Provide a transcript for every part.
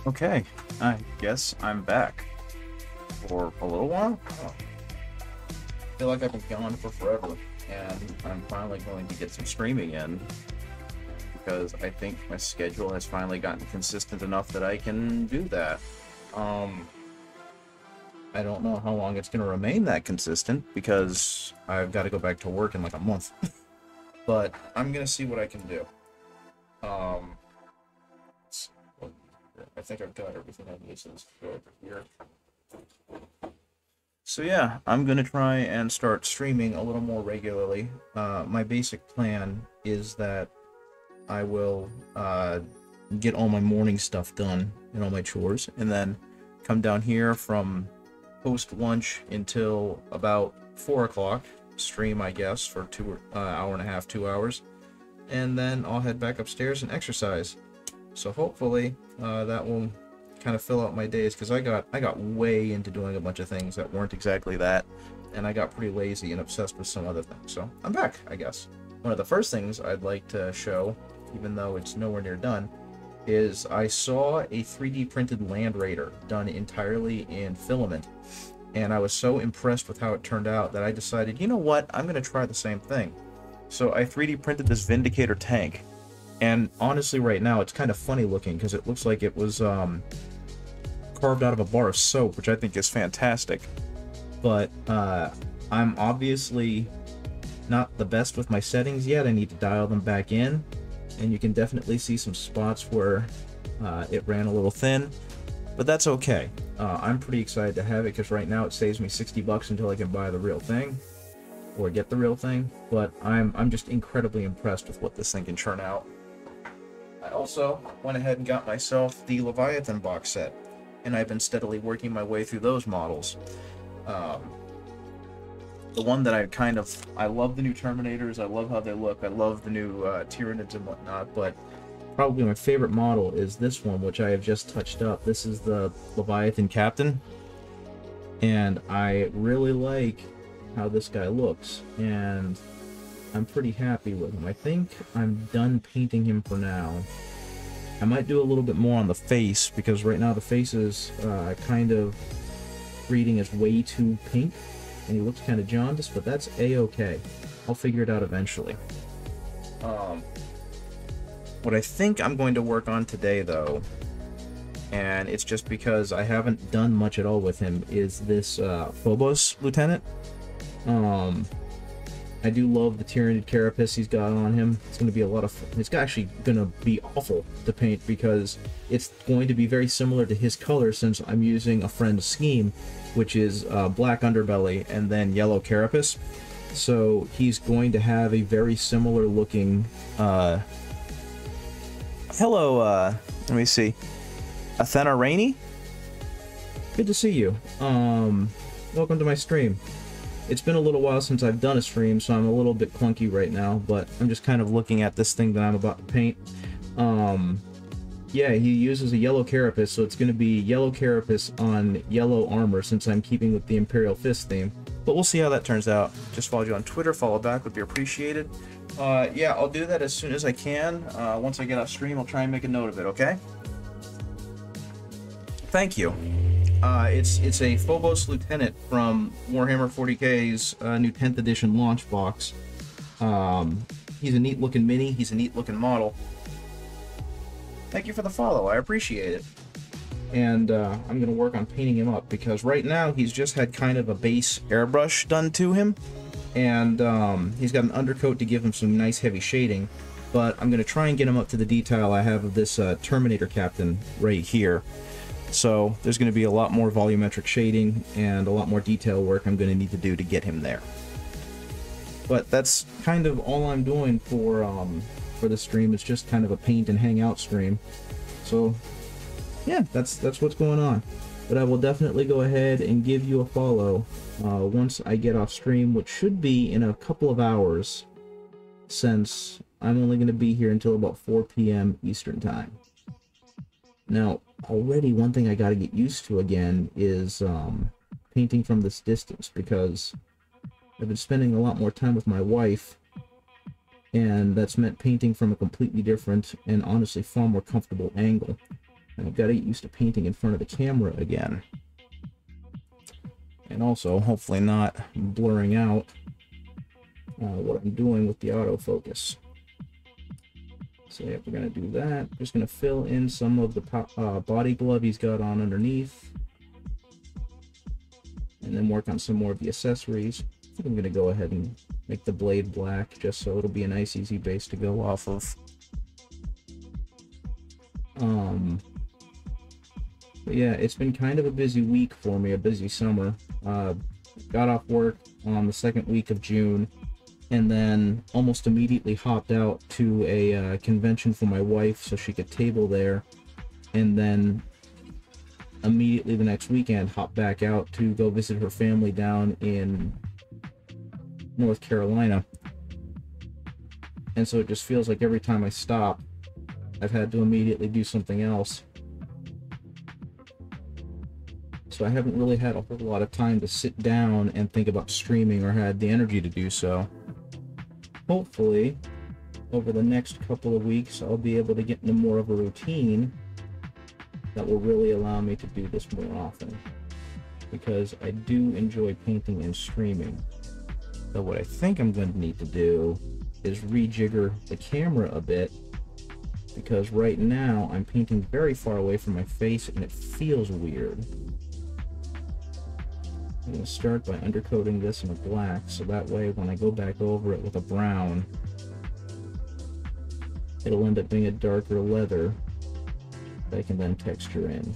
Okay, I guess I'm back for a little while. I feel like I've been gone for forever, and I'm finally going to get some streaming in because I think my schedule has finally gotten consistent enough that I can do that. Um, I don't know how long it's going to remain that consistent because I've got to go back to work in like a month, but I'm going to see what I can do. Um, I think I've got everything I need, so let's go over here. So yeah, I'm gonna try and start streaming a little more regularly. My basic plan is that I will get all my morning stuff done and all my chores, and then come down here from post lunch until about 4 o'clock. Stream, I guess, for hour and a half, 2 hours, and then I'll head back upstairs and exercise. So hopefully that will kind of fill out my days, because I got way into doing a bunch of things that weren't exactly that, and I got pretty lazy and obsessed with some other things. So I'm back, I guess. One of the first things I'd like to show, even though it's nowhere near done, is I saw a 3D printed Land Raider done entirely in filament, and I was so impressed with how it turned out that I decided, you know what, I'm going to try the same thing. So I 3D printed this Vindicator tank, and honestly right now it's kind of funny looking because it looks like it was carved out of a bar of soap, which I think is fantastic. But I'm obviously not the best with my settings yet. I need to dial them back in, and you can definitely see some spots where it ran a little thin, but that's okay. I'm pretty excited to have it because right now it saves me 60 bucks until I can buy the real thing or get the real thing. But I'm just incredibly impressed with what this thing can churn out. I also went ahead and got myself the Leviathan box set, and I've been steadily working my way through those models. The one that I love the new Terminators, I love how they look, I love the new Tyranids and whatnot, but probably my favorite model is this one, which I have just touched up. This is the Leviathan Captain, and I really like how this guy looks, and I'm pretty happy with him. I think I'm done painting him for now. I might do a little bit more on the face, because right now the face is kind of reading as way too pink, and he looks kind of jaundiced, but that's a-okay. I'll figure it out eventually. What I think I'm going to work on today, though, and it's just because I haven't done much at all with him, is this Phobos Lieutenant. I do love the Tyranid carapace he's got on him. It's going to be a lot of fun. It's actually going to be awful to paint because it's going to be very similar to his color, since I'm using a friend's scheme, which is black underbelly and then yellow carapace. So he's going to have a very similar looking... Hello, let me see. Athena Rainey? Good to see you. Welcome to my stream. It's been a little while since I've done a stream, so I'm a little bit clunky right now, but I'm just kind of looking at this thing that I'm about to paint. Yeah, he uses a yellow carapace, so it's going to be yellow carapace on yellow armor, since I'm keeping with the Imperial Fist theme. But we'll see how that turns out. Just followed you on Twitter, follow back would be appreciated. Yeah, I'll do that as soon as I can. Once I get off stream, I'll try and make a note of it, okay? Thank you. It's a Phobos Lieutenant from Warhammer 40k's new 10th edition launch box. He's a neat looking mini, he's a neat looking model. Thank you for the follow, I appreciate it. And I'm going to work on painting him up, because right now he's just had kind of a base airbrush done to him. And he's got an undercoat to give him some nice heavy shading. But I'm going to try and get him up to the detail I have of this Terminator Captain right here. So there's going to be a lot more volumetric shading and a lot more detail work I'm going to need to do to get him there. But that's kind of all I'm doing for the stream. It's just kind of a paint and hang out stream. So yeah, that's what's going on. But I will definitely go ahead and give you a follow once I get off stream, which should be in a couple of hours, since I'm only going to be here until about 4 p.m. Eastern Time. Now, already one thing I got to get used to again is painting from this distance, because I've been spending a lot more time with my wife, and that's meant painting from a completely different and honestly far more comfortable angle. And I've got to get used to painting in front of the camera again. And also, hopefully not blurring out what I'm doing with the autofocus. So yeah, we're going to do that. Just going to fill in some of the body glove he's got on underneath. And then work on some more of the accessories. I think I'm going to go ahead and make the blade black, just so it'll be a nice easy base to go off of. But yeah, it's been kind of a busy week for me, a busy summer. Got off work on the second week of June, and then almost immediately hopped out to a convention for my wife so she could table there, and then immediately the next weekend hopped back out to go visit her family down in North Carolina. And so it just feels like every time I stop, I've had to immediately do something else. So I haven't really had a whole lot of time to sit down and think about streaming, or had the energy to do so. Hopefully, over the next couple of weeks, I'll be able to get into more of a routine that will really allow me to do this more often, because I do enjoy painting and streaming. So what I think I'm going to need to do is rejigger the camera a bit, because right now I'm painting very far away from my face and it feels weird. I'm going to start by undercoating this in a black, so that way when I go back over it with a brown, it'll end up being a darker leather that I can then texture in.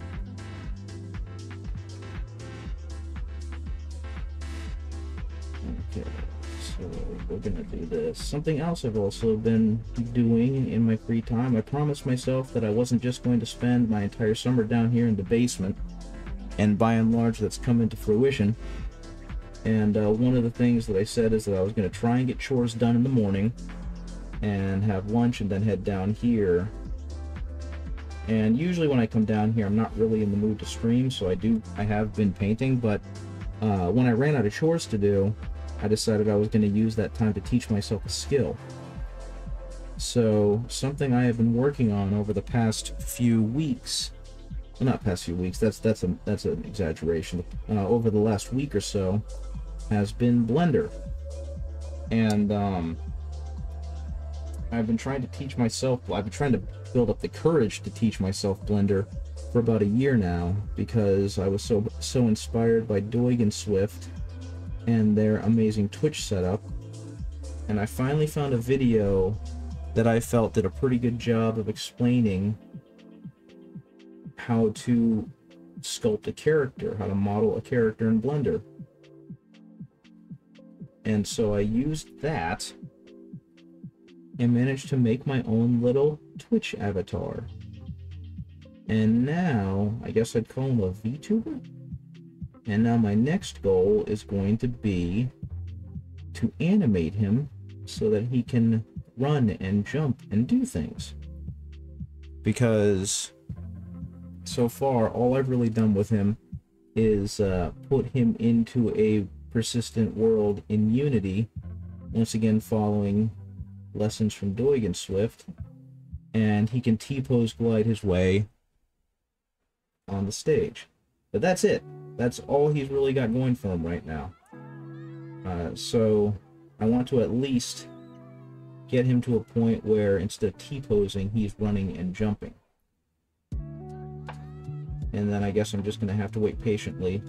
Okay, so we're going to do this. Something else I've also been doing in my free time, I promised myself that I wasn't just going to spend my entire summer down here in the basement, and by and large that's come into fruition. And one of the things that I said is that I was going to try and get chores done in the morning and have lunch and then head down here. And usually when I come down here, I'm not really in the mood to stream, so I have been painting, but when I ran out of chores to do, I decided I was going to use that time to teach myself a skill. So something I have been working on over the past few weeks, well, not past few weeks, that's an exaggeration, over the last week or so, has been Blender. And I've been trying to teach myself, I've been trying to build up the courage to teach myself Blender for about a year now, because I was so inspired by Doig and Swift and their amazing Twitch setup, and I finally found a video that I felt did a pretty good job of explaining how to sculpt a character, how to model a character in Blender. And so I used that and managed to make my own little Twitch avatar. And now, I guess I'd call him a VTuber? And now my next goal is going to be to animate him so that he can run and jump and do things. Because so far, all I've really done with him is put him into a persistent world in Unity, once again following lessons from Doig and Swift, and he can T-pose glide his way on the stage. But that's it. That's all he's really got going for him right now. So I want to at least get him to a point where instead of T-posing, he's running and jumping. And then I guess I'm just going to have to wait patiently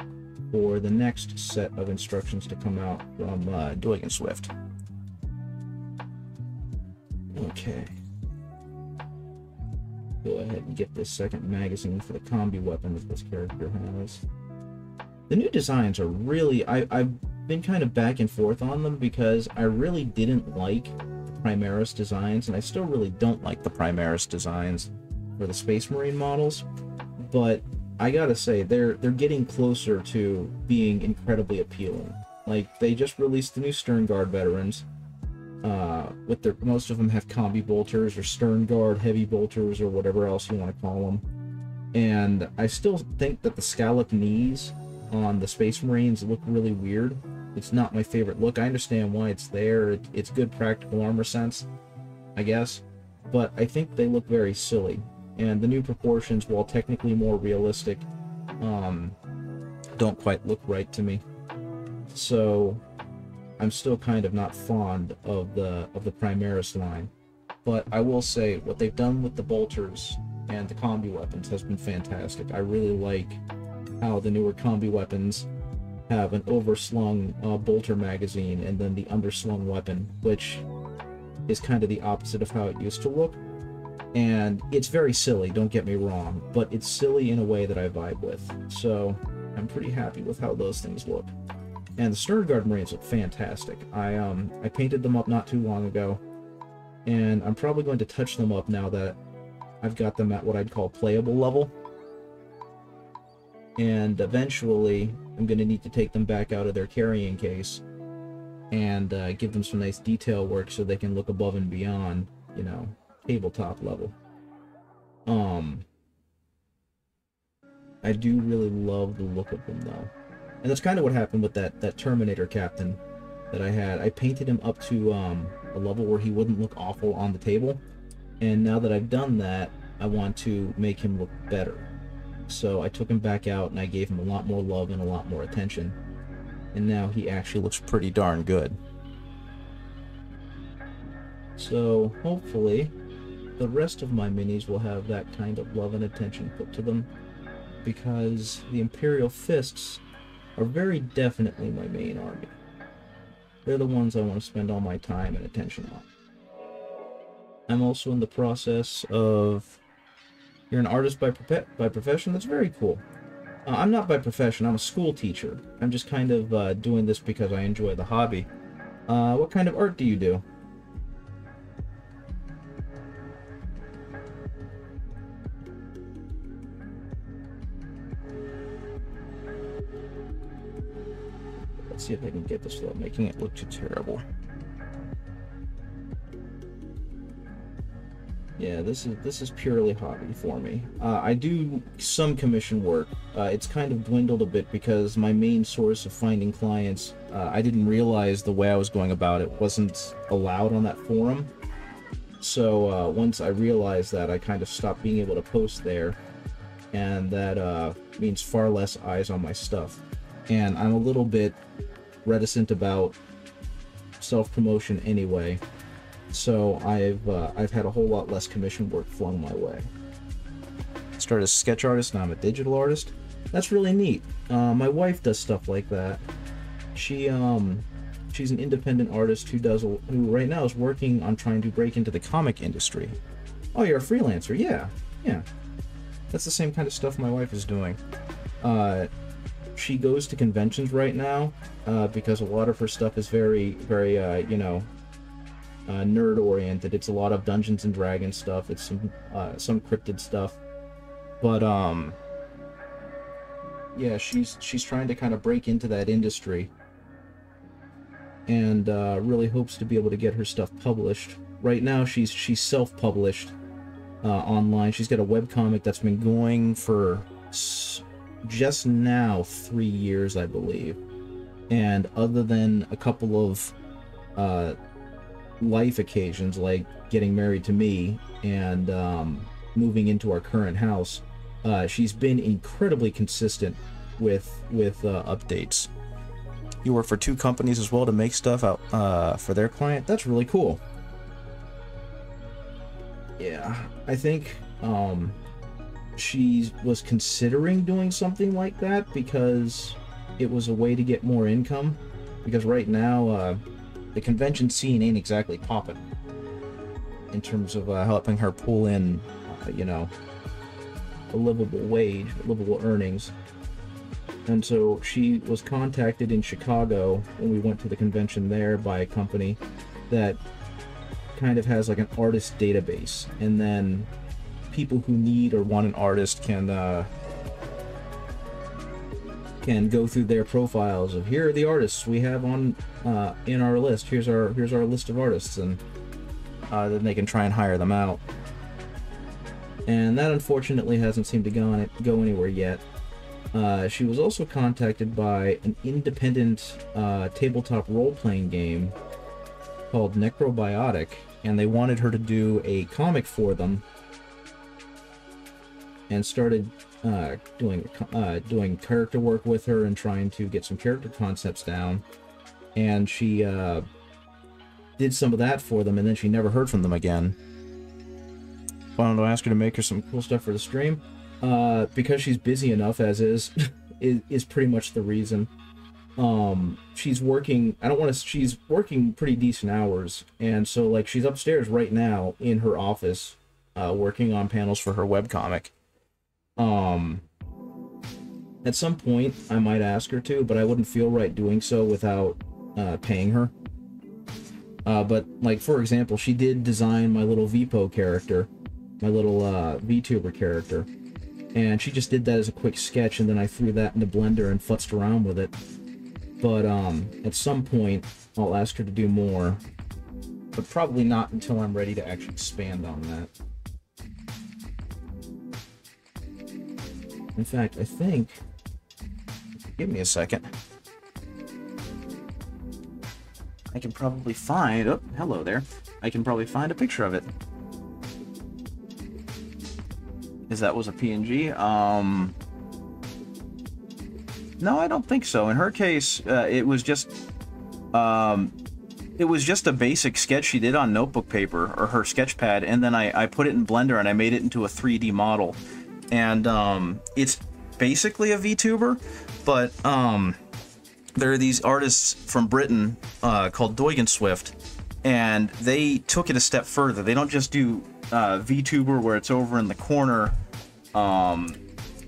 for the next set of instructions to come out from Doig and Swift. Okay. Go ahead and get this second magazine for the combi weapon that this character has. The new designs are really... I've been kind of back and forth on them, because I really didn't like the Primaris designs, and I still really don't like the Primaris designs for the Space Marine models, but I gotta say, they're getting closer to being incredibly appealing. Like, they just released the new Stern Guard veterans, with their, most of them have combi bolters, or Stern Guard heavy bolters, or whatever else you want to call them. And I still think that the scalloped knees on the Space Marines look really weird. It's not my favorite look. I understand why it's there. It's good practical armor sense, I guess. But I think they look very silly. And the new proportions, while technically more realistic, don't quite look right to me. So I'm still kind of not fond of the Primaris line. But I will say, what they've done with the bolters and the combi weapons has been fantastic. I really like how the newer combi weapons have an overslung bolter magazine and then the underslung weapon, which is kind of the opposite of how it used to look. And it's very silly, don't get me wrong, but it's silly in a way that I vibe with. So I'm pretty happy with how those things look. And the Stern Guard Marines look fantastic. I painted them up not too long ago, and I'm probably going to touch them up now that I've got them at what I'd call playable level. And eventually, I'm going to need to take them back out of their carrying case and give them some nice detail work so they can look above and beyond, you know, tabletop level. I do really love the look of them, though. And that's kind of what happened with that Terminator captain that I had. I painted him up to a level where he wouldn't look awful on the table. And now that I've done that, I want to make him look better. So I took him back out and I gave him a lot more love and a lot more attention. And now he actually looks pretty darn good. So hopefully the rest of my minis will have that kind of love and attention put to them, because the Imperial Fists are very definitely my main army. They're the ones I want to spend all my time and attention on. I'm also in the process of... You're an artist by profession? That's very cool. I'm not by profession, I'm a school teacher. I'm just kind of doing this because I enjoy the hobby. What kind of art do you do? Let's see if I can get this without making it look too terrible. Yeah, this is purely hobby for me. I do some commission work. It's kind of dwindled a bit because my main source of finding clients, I didn't realize the way I was going about it wasn't allowed on that forum. So once I realized that, I kind of stopped being able to post there, and that means far less eyes on my stuff. And I'm a little bit reticent about self-promotion anyway. So I've had a whole lot less commission work flung my way. Started as a sketch artist, now I'm a digital artist. That's really neat. My wife does stuff like that. She's an independent artist who right now is working on trying to break into the comic industry. Oh, you're a freelancer? Yeah. That's the same kind of stuff my wife is doing. She goes to conventions right now because a lot of her stuff is very, very, nerd-oriented. It's a lot of Dungeons and Dragons stuff. It's some cryptid stuff. But yeah, she's trying to kind of break into that industry, and really hopes to be able to get her stuff published. Right now, she's self-published online. She's got a webcomic that's been going for just now 3 years, I believe. And other than a couple of life occasions like getting married to me and moving into our current house, she's been incredibly consistent with updates. You work for 2 companies as well to make stuff out for their client? That's really cool. Yeah, I think she was considering doing something like that because it was a way to get more income, because right now the convention scene ain't exactly popping in terms of helping her pull in, a livable wage, livable earnings. And so she was contacted in Chicago when we went to the convention there by a company that kind of has like an artist database, and then people who need or want an artist can go through their profiles of, here are the artists we have on in our list. Here's our list of artists, and then they can try and hire them out. And that unfortunately hasn't seemed to go anywhere yet. She was also contacted by an independent tabletop role-playing game called Necrobiotic, and they wanted her to do a comic for them and started doing character work with her and trying to get some character concepts down. And she did some of that for them, and then she never heard from them again. Wanted to ask her to make her some cool stuff for the stream. Because she's busy enough as is, is pretty much the reason. She's working, she's working pretty decent hours, and so, like, she's upstairs right now in her office, working on panels for her webcomic. At some point, I might ask her to, but I wouldn't feel right doing so without, paying her. But, like, for example, she did design my little VPO character, my little, VTuber character, and she just did that as a quick sketch, and then I threw that into Blender and futzed around with it. But, at some point, I'll ask her to do more, but probably not until I'm ready to actually expand on that. In fact, I think... Give me a second. I can probably find... Oh, hello there. I can probably find a picture of it. Is that was a PNG? No, I don't think so. In her case, it was just a basic sketch she did on notebook paper, or her sketch pad, and then I put it in Blender and I made it into a 3D model. And it's basically a VTuber, but there are these artists from Britain called Doigan Swift, and they took it a step further. They don't just do VTuber where it's over in the corner,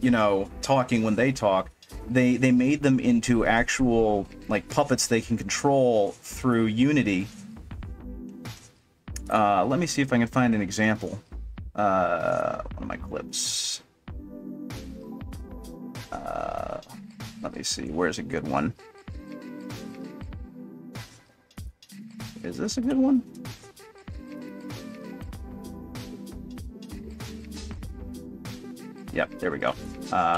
you know, talking when they talk. They made them into actual, like, puppets they can control through Unity. Let me see if I can find an example. One of my clips. Let me see, where's a good one? Is this a good one? Yep, there we go.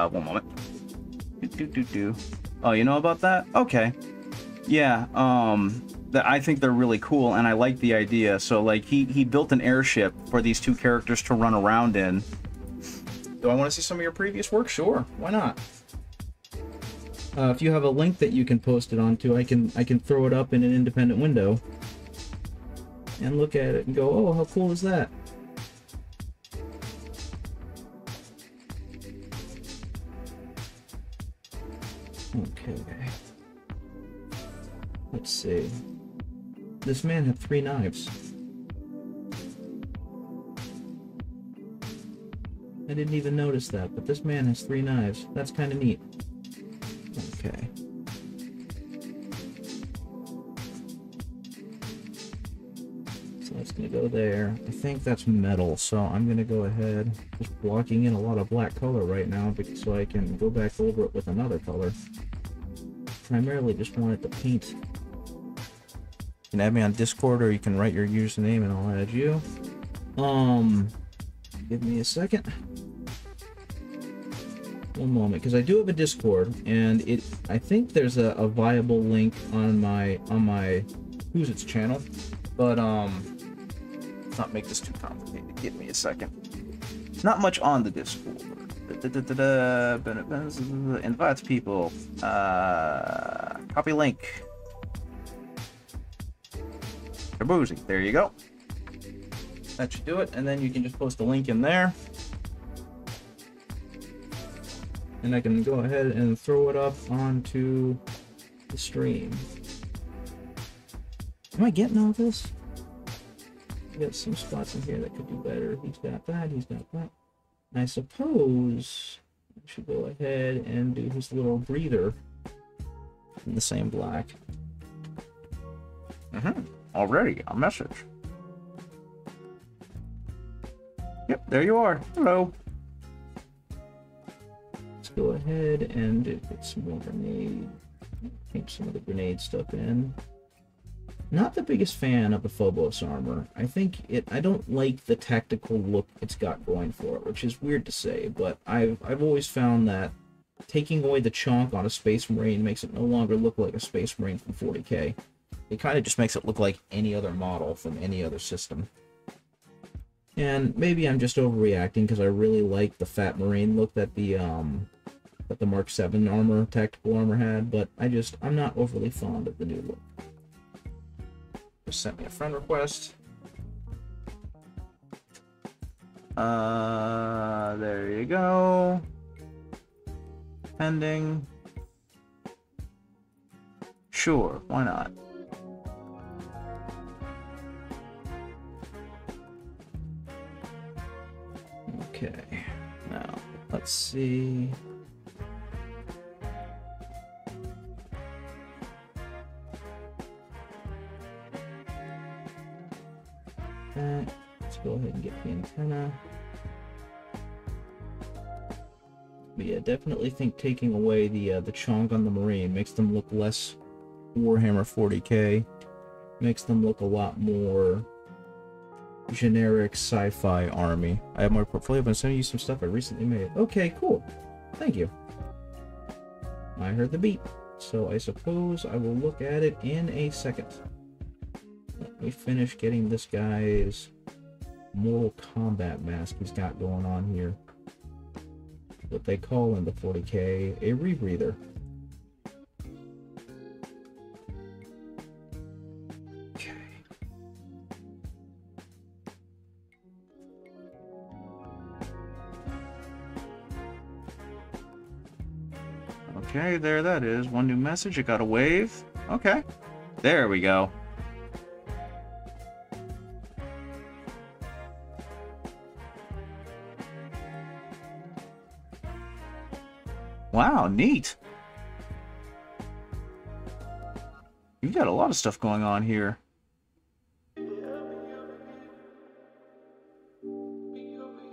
One moment. Oh, you know about that? Okay. Yeah, I think they're really cool, and I like the idea. So, like, he built an airship for these two characters to run around in. Do I want to see some of your previous work? Sure, why not? If you have a link that you can post it onto, I can throw it up in an independent window and look at it and go, oh, how cool is that? Okay. Let's see. This man had 3 knives. I didn't even notice that, but this man has 3 knives. That's kind of neat. Okay. So that's gonna go there. I think that's metal, so I'm gonna go ahead, just blocking in a lot of black color right now, so I can go back over it with another color. Primarily just want it to paint. You can add me on Discord, or you can write your username and I'll add you. Give me a second. One moment, because I do have a Discord, and I think there's a viable link on my Who's It's channel, but let's not make this too complicated. Give me a second. Not much on the Discord. Invites people. Copy link. Boozy. There you go. That should do it, and then you can just post a link in there. And I can go ahead and throw it up onto the stream. Am I getting all this? I got some spots in here that could do better. He's got that, he's got that. I suppose I should go ahead and do his little breather in the same black. Already a message. Yep, there you are. Hello. Let's go ahead and get some more grenade. Paint some of the grenade stuff in. Not the biggest fan of the Phobos armor. I don't like the tactical look it's got going for it, which is weird to say, but I've always found that taking away the chonk on a Space Marine makes it no longer look like a Space Marine from 40k. It kind of just makes it look like any other model from any other system. And maybe I'm just overreacting because I really like the Fat Marine look that the Mark 7 armor, tactical armor had, but I'm not overly fond of the new look. Just sent me a friend request. There you go. Pending. Sure, why not? Okay, now let's see. Let's go ahead and get the antenna. But yeah, definitely think taking away the chonk on the Marine makes them look less Warhammer 40k, makes them look a lot more generic sci-fi army. I have my portfolio, but I'm sending you some stuff I recently made. Okay, cool. Thank you. I heard the beep, so I suppose I will look at it in a second. Let me finish getting this guy's Mortal Kombat mask he's got going on here. What they call in the 40k a rebreather. Okay. Okay, there that is. One new message. It got a wave. Okay. There we go. Wow, neat. You've got a lot of stuff going on here.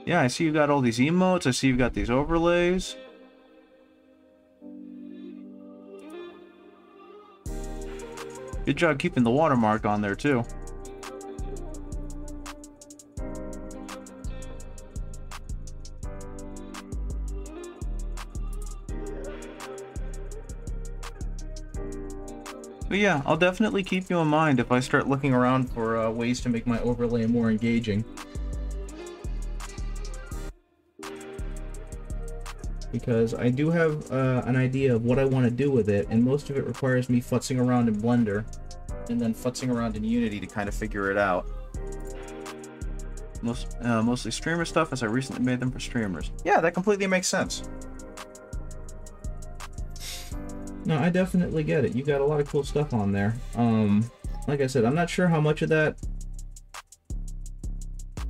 Yeah, I see you've got all these emotes. I see you've got these overlays. Good job keeping the watermark on there, too. But yeah, I'll definitely keep you in mind if I start looking around for ways to make my overlay more engaging. Because I do have an idea of what I want to do with it, and most of it requires me futzing around in Blender, and then futzing around in Unity to kind of figure it out. Mostly streamer stuff, as I recently made them for streamers. Yeah, that completely makes sense. No, I definitely get it. You got a lot of cool stuff on there. Like I said, I'm not sure how much of that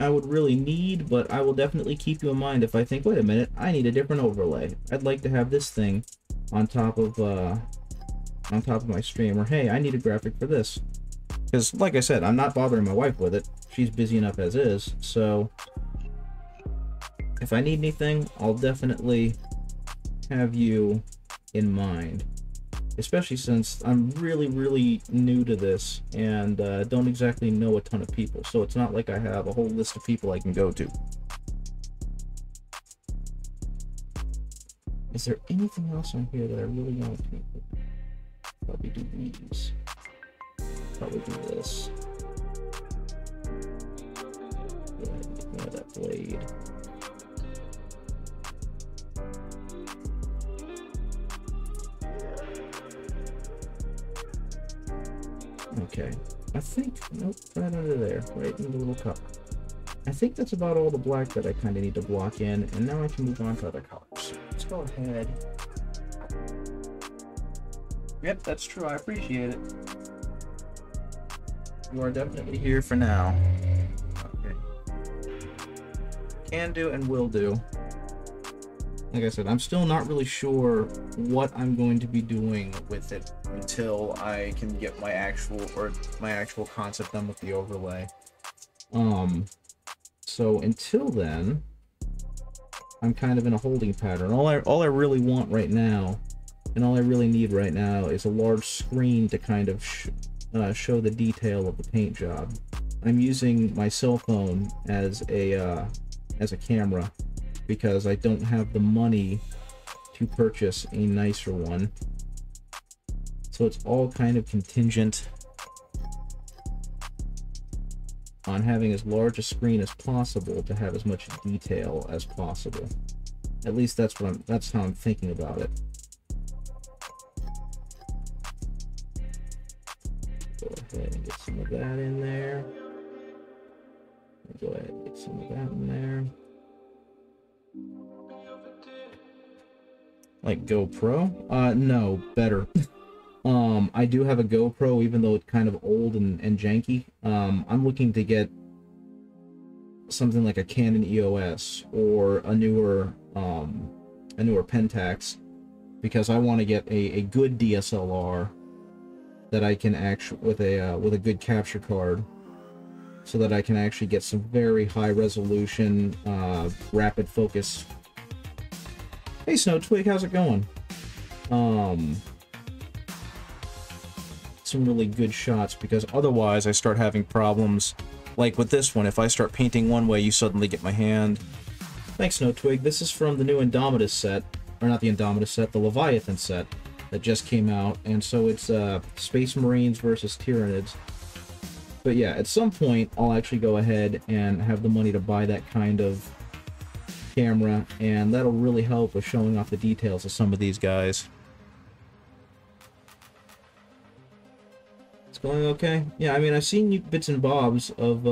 I would really need, but I will definitely keep you in mind if I think, wait a minute, I need a different overlay. I'd like to have this thing on top of my stream, or hey, I need a graphic for this. Because, like I said, I'm not bothering my wife with it. She's busy enough as is, so if I need anything, I'll definitely have you in mind. Especially since I'm really new to this and don't exactly know a ton of people, so it's not like I have a whole list of people I can go to. Is there anything else on here that I really want to do? Probably do these. Probably do this. Yeah, that blade. Okay, I think, nope, right under there, right in the little cup. I think that's about all the black that I kind of need to block in, and now I can move on to other colors. Let's go ahead. Yep, that's true, I appreciate it. You are definitely here for now. Okay. Can do and will do. Like I said, I'm still not really sure what I'm going to be doing with it until I can get my actual concept done with the overlay. So until then, I'm kind of in a holding pattern. All I really want right now, and all I really need right now, is a large screen to kind of show the detail of the paint job. I'm using my cell phone as a camera, because I don't have the money to purchase a nicer one. So it's all kind of contingent on having as large a screen as possible to have as much detail as possible. At least that's how I'm thinking about it. Go ahead and get some of that in there. Go ahead and get some of that in there. Like GoPro? No, better. I do have a GoPro, even though it's kind of old and janky. I'm looking to get something like a Canon EOS or a newer Pentax, because I want to get a good DSLR that I can actually with a good capture card, so that I can actually get some very high resolution, rapid focus. Hey Snow Twig, how's it going? Some really good shots, because otherwise I start having problems. Like with this one, if I start painting one way, you suddenly get my hand. Thanks, Snow Twig. This is from the new Indomitus set, or not the Indomitus set, the Leviathan set that just came out, and so it's Space Marines versus Tyranids. But yeah, at some point I'll actually go ahead and have the money to buy that kind of camera, and that'll really help with showing off the details of some of these guys. It's going okay? Yeah, I mean, I've seen you bits and bobs of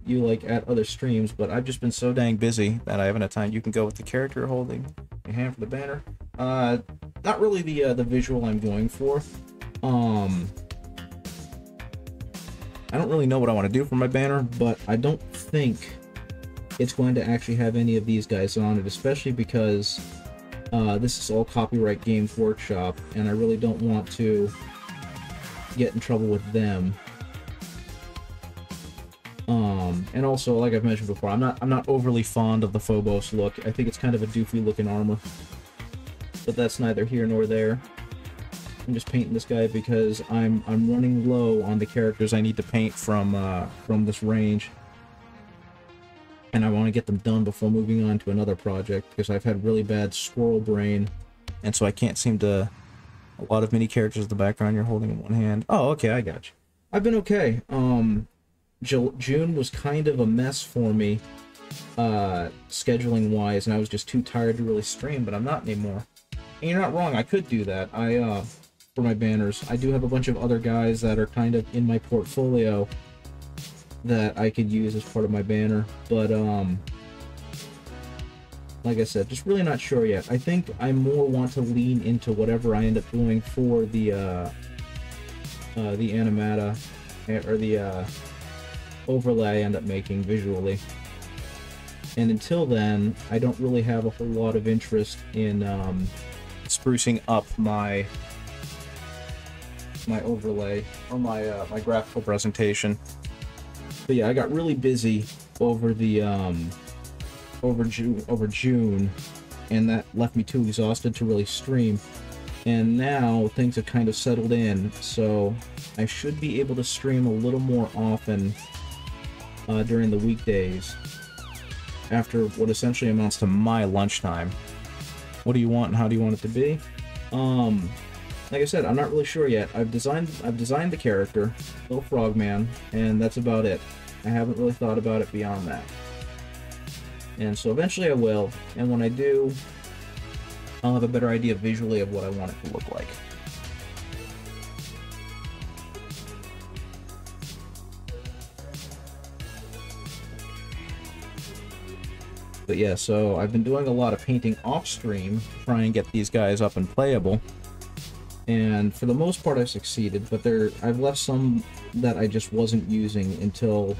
you like at other streams, but I've just been so dang busy that I haven't had time. You can go with the character you're holding your hand for the banner. Not really the visual I'm going for. I don't really know what I want to do for my banner, but I don't think it's going to actually have any of these guys on it, especially because this is all Copyright Games Workshop, and I really don't want to get in trouble with them. And also, like I've mentioned before, I'm not overly fond of the Phobos look. I think it's kind of a doofy looking armor, but that's neither here nor there. I'm just painting this guy because I'm running low on the characters I need to paint from this range, and I want to get them done before moving on to another project, because I've had really bad squirrel brain, and so I can't seem to. A lot of mini characters in the background you're holding in one hand. Oh, okay, I got you. I've been okay. June was kind of a mess for me, scheduling wise, and I was just too tired to really stream, but I'm not anymore. And you're not wrong, I could do that. For my banners, I do have a bunch of other guys that are kind of in my portfolio that I could use as part of my banner, but like I said, just really not sure yet. I think I more want to lean into whatever I end up doing for the animata, or the overlay I end up making visually. And until then, I don't really have a whole lot of interest in sprucing up my overlay, or my graphical presentation. But yeah, I got really busy over the over June, and that left me too exhausted to really stream. And now things have kind of settled in, so I should be able to stream a little more often during the weekdays, after what essentially amounts to my lunchtime. What do you want, and how do you want it to be? Like I said, I'm not really sure yet. I've designed the character, Little Frogman, and that's about it. I haven't really thought about it beyond that. And so eventually I will, and when I do, I'll have a better idea visually of what I want it to look like. But yeah, so I've been doing a lot of painting off stream to try and get these guys up and playable. And for the most part I've succeeded, but I've left some that I just wasn't using until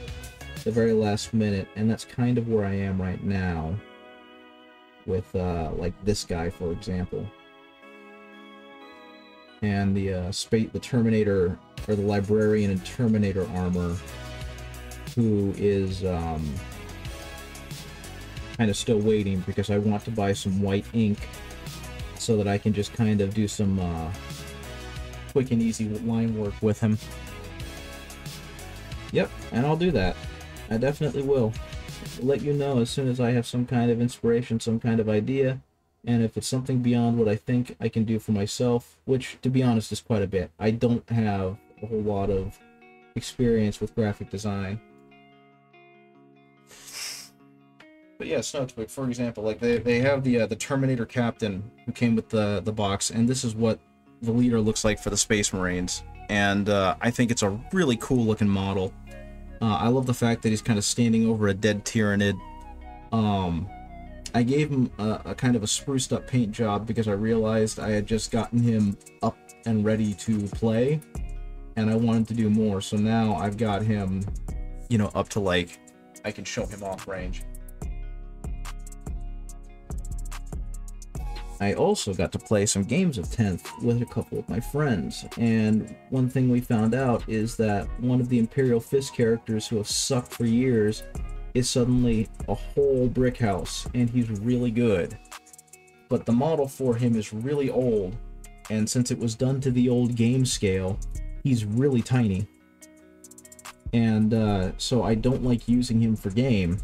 the very last minute, and that's kind of where I am right now with like this guy, for example, and the Terminator, or the Librarian and Terminator armor, who is kind of still waiting, because I want to buy some white ink so that I can just kind of do some quick and easy line work with him. Yep, and I'll do that. I definitely will. I'll let you know as soon as I have some kind of inspiration, some kind of idea, and if it's something beyond what I think I can do for myself, which, to be honest, is quite a bit. I don't have a whole lot of experience with graphic design. But yeah, Snowtwig, for example, like they have the Terminator Captain who came with the box, and this is what the leader looks like for the Space Marines. And I think it's a really cool looking model. I love the fact that he's kind of standing over a dead Tyranid. I gave him a kind of a spruced up paint job because I realized I had just gotten him up and ready to play, and I wanted to do more. So now I've got him, you know, up to like I can show him off range. I also got to play some games of 10th with a couple of my friends, and one thing we found out is that one of the Imperial Fist characters who have sucked for years is suddenly a whole brick house, and he's really good. But the model for him is really old, and since it was done to the old game scale, he's really tiny. And so I don't like using him for game,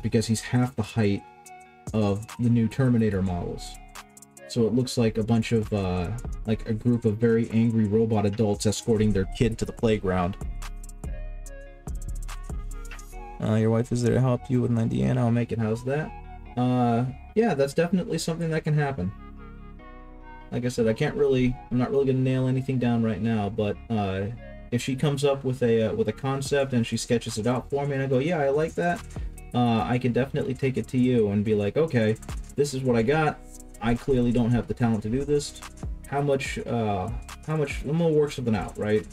because he's half the height of the new Terminator models. So it looks like a bunch of, like a group of very angry robot adults escorting their kid to the playground. Your wife is there to help you with Indiana. I'll make it. How's that? Yeah, that's definitely something that can happen. Like I said, I'm not really gonna nail anything down right now, but if she comes up with a concept and she sketches it out for me and I go, yeah, I like that, I can definitely take it to you and be like, okay, this is what I got. I clearly don't have the talent to do this. How much, we'll work something out, right?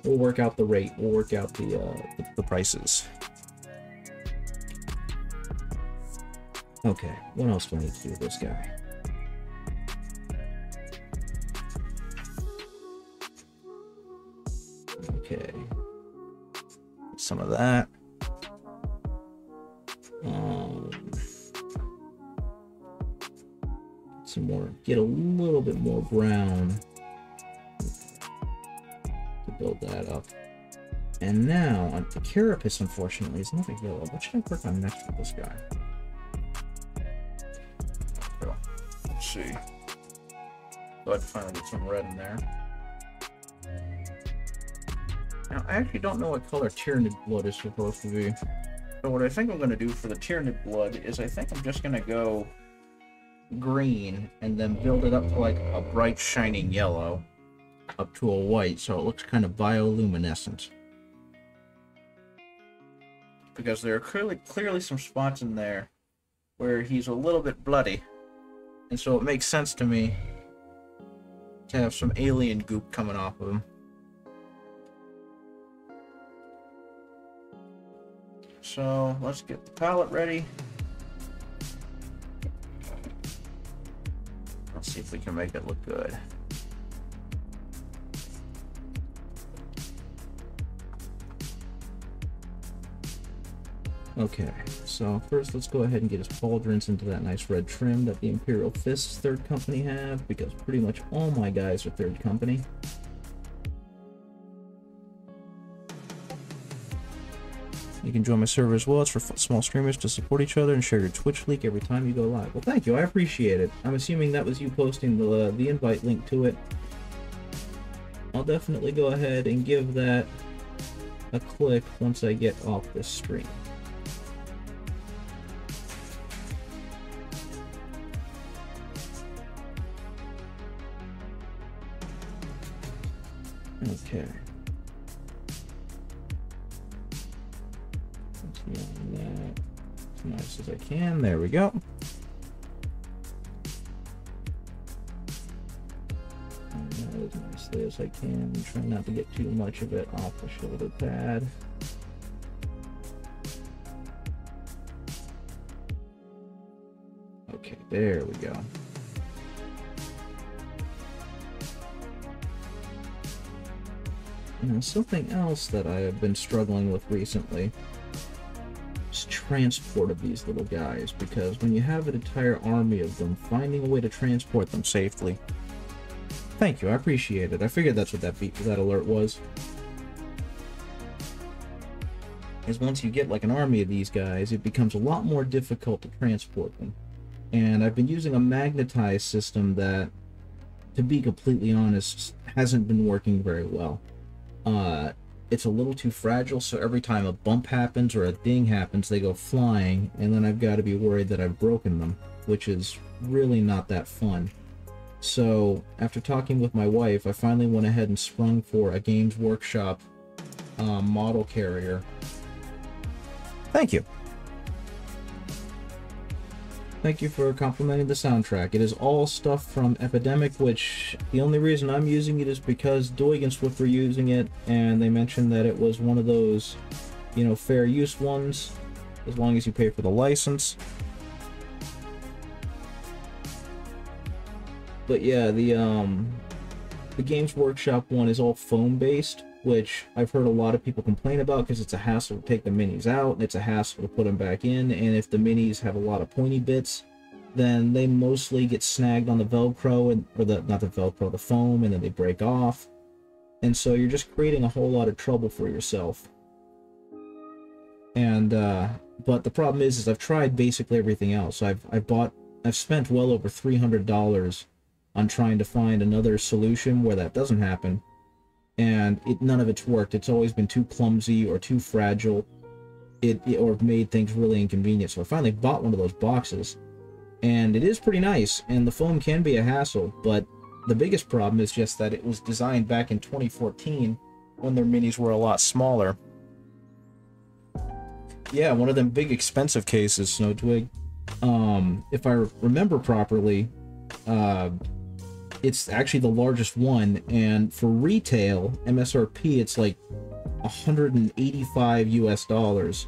We'll work out the rate. We'll work out the prices. Okay, what else do I need to do with this guy? Okay. Some of that. Some more, get a little bit more brown to build that up. And now, the carapace, unfortunately, is not a yellow. What should I work on next with this guy? Let's see. So I'd finally get some red in there. Now, I actually don't know what color Tyranid blood is supposed to be. So what I think I'm going to do for the Tyranid blood is I think I'm just going to go green and then build it up to like a bright shining yellow up to a white, so it looks kind of bioluminescent. Because there are clearly some spots in there where he's a little bit bloody, and so it makes sense to me to have some alien goop coming off of him. So let's get the palette ready. Let's see if we can make it look good. Okay, so first let's go ahead and get his pauldrons into that nice red trim that the Imperial Fists third company have, because pretty much all my guys are third company. You can join my server as well. It's for small streamers to support each other and share your Twitch link every time you go live. Well, thank you. I appreciate it. I'm assuming that was you posting the invite link to it. I'll definitely go ahead and give that a click once I get off this stream. Okay. That as nice as I can. There we go. And that as nicely as I can. I'm trying not to get too much of it off the shoulder pad. Okay, there we go. And something else that I have been struggling with recently is transport of these little guys, because when you have an entire army of them, finding a way to transport them safely. Thank you, I appreciate it. I figured that's what that alert was. Is once you get like an army of these guys, it becomes a lot more difficult to transport them. And I've been using a magnetized system that, to be completely honest, hasn't been working very well. it's a little too fragile, so every time a bump happens or a ding happens, they go flying, and then I've got to be worried that I've broken them, which is really not that fun. So, after talking with my wife, I finally went ahead and sprung for a Games Workshop model carrier. Thank you. Thank you for complimenting the soundtrack. It is all stuff from Epidemic, which the only reason I'm using it is because Doig and Swift were using it, and they mentioned that it was one of those, you know, fair use ones, as long as you pay for the license. But yeah, the Games Workshop one is all foam-based, which I've heard a lot of people complain about because it's a hassle to take the minis out, and it's a hassle to put them back in, and if the minis have a lot of pointy bits, then they mostly get snagged on the Velcro, or not the Velcro, the foam, and then they break off. And so you're just creating a whole lot of trouble for yourself. And, but the problem is I've tried basically everything else. I've spent well over $300 on trying to find another solution where that doesn't happen. And none of it's worked. It's always been too clumsy or too fragile, or made things really inconvenient. So I finally bought one of those boxes, and it is pretty nice, and the foam can be a hassle, but the biggest problem is just that it was designed back in 2014 when their minis were a lot smaller. Yeah, one of them big expensive cases, Snow Twig. If I remember properly, it's actually the largest one, and for retail, MSRP, it's like $185 US.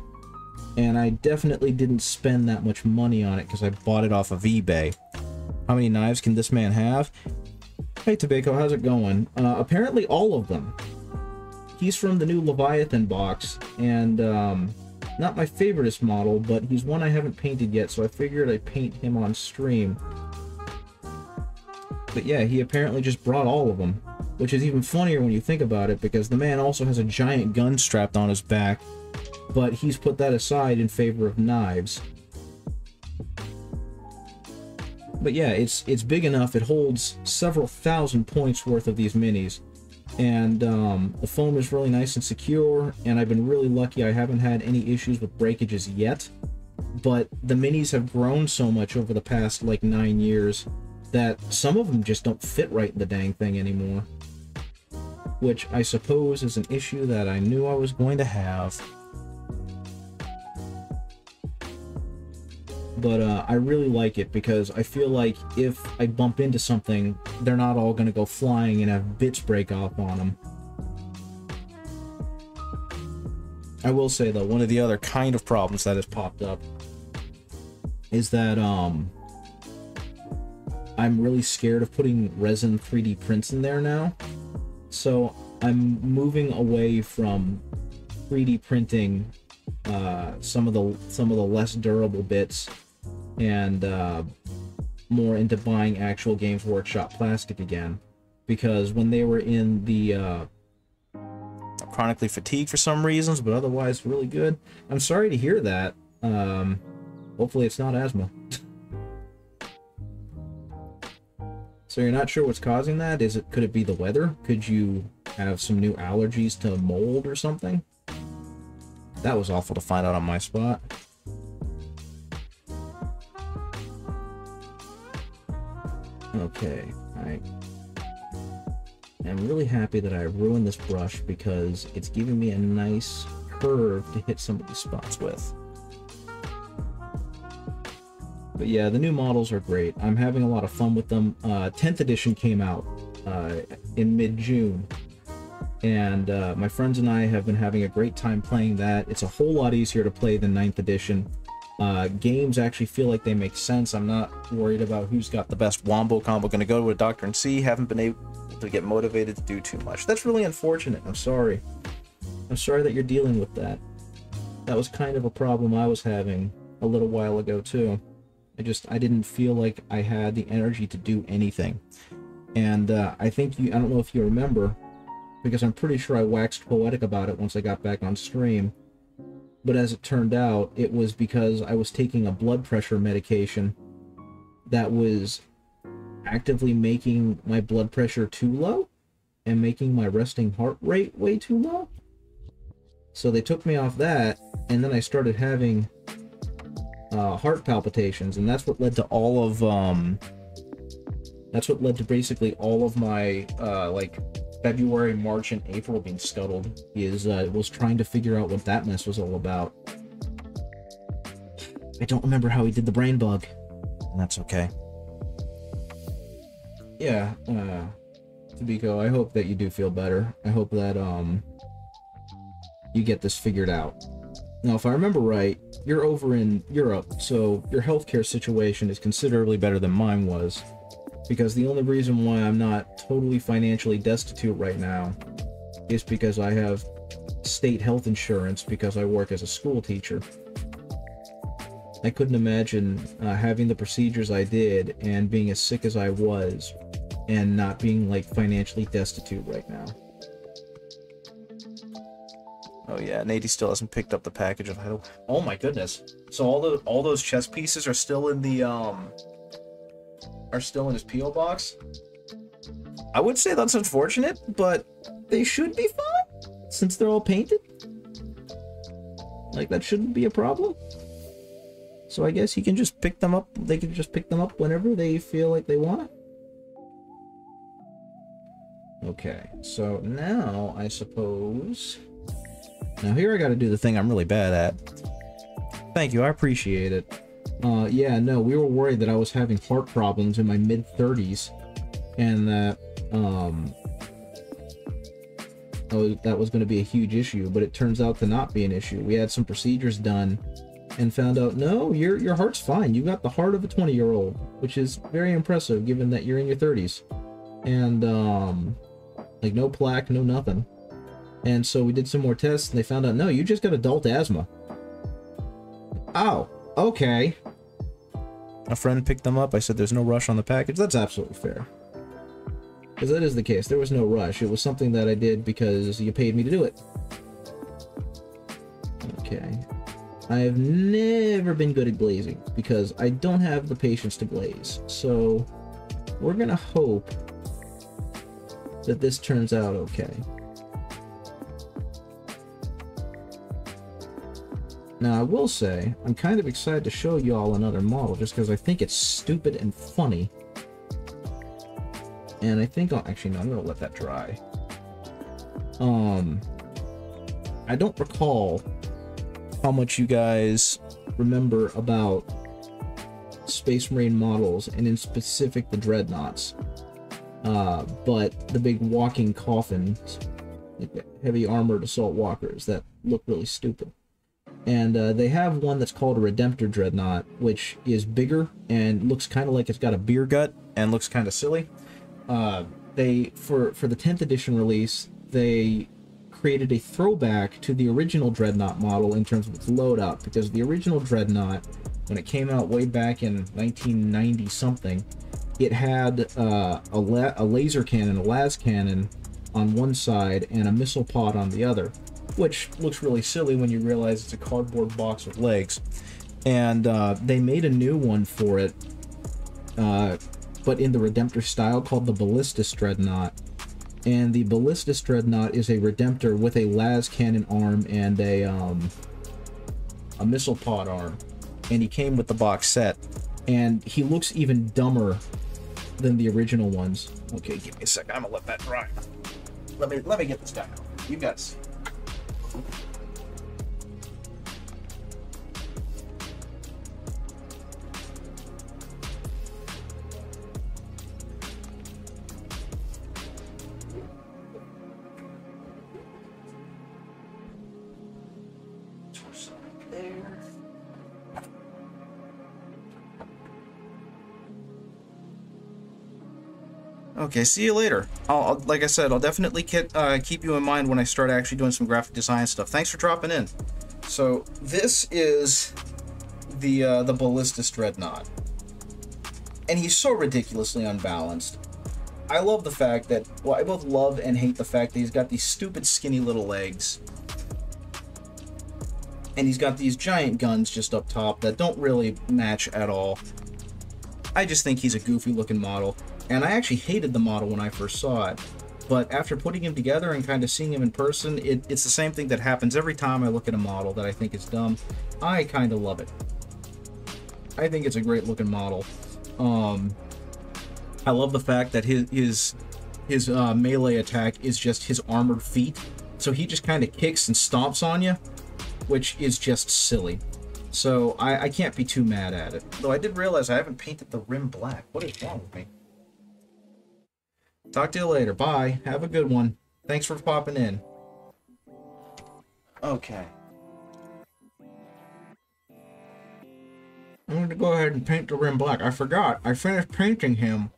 And I definitely didn't spend that much money on it because I bought it off of eBay. How many knives can this man have? Hey, Tobacco, how's it going? Apparently all of them. He's from the new Leviathan box, and not my favoriteest model, but he's one I haven't painted yet, so I figured I'd paint him on stream. But yeah, he apparently just brought all of them, which is even funnier when you think about it, because the man also has a giant gun strapped on his back, but he's put that aside in favor of knives. But yeah, it's big enough, it holds several thousand points worth of these minis, and the foam is really nice and secure, and I've been really lucky I haven't had any issues with breakages yet, but the minis have grown so much over the past, like, 9 years, that some of them just don't fit right in the dang thing anymore. Which I suppose is an issue that I knew I was going to have. But I really like it because I feel like if I bump into something, they're not all going to go flying and have bits break off on them. I will say though, one of the other kind of problems that has popped up is that I'm really scared of putting resin 3D prints in there now. So I'm moving away from 3D printing some of the less durable bits, and more into buying actual Games Workshop plastic again, because when they were in the chronically fatigued for some reasons, but otherwise really good. I'm sorry to hear that. Hopefully it's not asthma. So you're not sure what's causing that? Could it be the weather? Could you have some new allergies to mold or something? That was awful to find out on my spot. Okay, I am really happy that I ruined this brush because it's giving me a nice curve to hit some of these spots with. But yeah, the new models are great. I'm having a lot of fun with them. 10th edition came out in mid-June, and my friends and I have been having a great time playing that. It's a whole lot easier to play than 9th edition. Games actually feel like they make sense. I'm not worried about who's got the best wombo combo. Gonna go to a Doctor and C. Haven't been able to get motivated to do too much. That's really unfortunate. I'm sorry. I'm sorry that you're dealing with that. That was kind of a problem I was having a little while ago too. I didn't feel like I had the energy to do anything. And I don't know if you remember, because I'm pretty sure I waxed poetic about it once I got back on stream. But as it turned out, it was because I was taking a blood pressure medication that was actively making my blood pressure too low and making my resting heart rate way too low. So they took me off that, and then I started having heart palpitations, and that's what led to all of that's what led to basically all of my like February, March, and April being scuttled. Was trying to figure out what that mess was all about. I don't remember how he did the brain bug. And that's okay. Yeah, Tabiko, I hope that you do feel better. I hope that you get this figured out. Now, if I remember right, you're over in Europe, so your healthcare situation is considerably better than mine was. Because the only reason why I'm not totally financially destitute right now is because I have state health insurance because I work as a school teacher. I couldn't imagine having the procedures I did and being as sick as I was and not being like financially destitute right now. Oh yeah, Nady still hasn't picked up the package of Hydro. Oh my goodness! So all those chess pieces are still in the in his PO box. I would say that's unfortunate, but they should be fine since they're all painted. Like that shouldn't be a problem. So I guess he can just pick them up. They can just pick them up whenever they feel like they want it. Okay, so now I suppose. Now here I got to do the thing I'm really bad at. Thank you, I appreciate it. Yeah, no, we were worried that I was having heart problems in my mid-30s, and that that was going to be a huge issue, but it turns out to not be an issue. We had some procedures done and found out, no, your heart's fine. You got the heart of a 20-year-old, which is very impressive given that you're in your 30s. And, like, no plaque, no nothing. And so we did some more tests, and they found out, no, you just got adult asthma. Oh, okay. A friend picked them up. I said there's no rush on the package. That's absolutely fair. Because that is the case. There was no rush. It was something that I did because you paid me to do it. Okay. I have never been good at glazing because I don't have the patience to glaze. So we're going to hope that this turns out okay. Now, I will say, I'm kind of excited to show y'all another model, just because I think it's stupid and funny. And I think actually, no, I'm going to let that dry. I don't recall how much you guys remember about Space Marine models, and in specific the Dreadnoughts. But the big walking coffins, like the heavy armored assault walkers that look really stupid. And they have one that's called a Redemptor Dreadnought, which is bigger and looks kind of like it's got a beer gut and looks kind of silly. For the 10th edition release, they created a throwback to the original Dreadnought model in terms of its loadout, because the original Dreadnought, when it came out way back in 1990 something, it had a laser cannon, a las cannon on one side and a missile pod on the other, which looks really silly when you realize it's a cardboard box with legs. And they made a new one for it, but in the Redemptor style, called the Ballistus Dreadnought. And the Ballistus Dreadnought is a Redemptor with a las cannon arm and a missile pod arm. And he came with the box set. And he looks even dumber than the original ones. Okay, give me a second. I'm gonna let that dry. Let me get this guy out. You guys. Okay, see you later. Like I said, I'll definitely keep you in mind when I start actually doing some graphic design stuff. Thanks for dropping in. So this is the Ballistus Dreadnought, and he's so ridiculously unbalanced. I love the fact that, well, I both love and hate the fact that he's got these stupid skinny little legs, and he's got these giant guns just up top that don't really match at all. I just think he's a goofy looking model. And I actually hated the model when I first saw it. But after putting him together and kind of seeing him in person, it's the same thing that happens every time I look at a model that I think is dumb. I kind of love it. I think it's a great looking model. I love the fact that his melee attack is just his armored feet. So he just kind of kicks and stomps on you, which is just silly. So I can't be too mad at it. Though I did realize I haven't painted the rim black. What is wrong with me? Talk to you later. Bye. Have a good one. Thanks for popping in. Okay. I'm going to go ahead and paint the rim black. I forgot. I finished painting him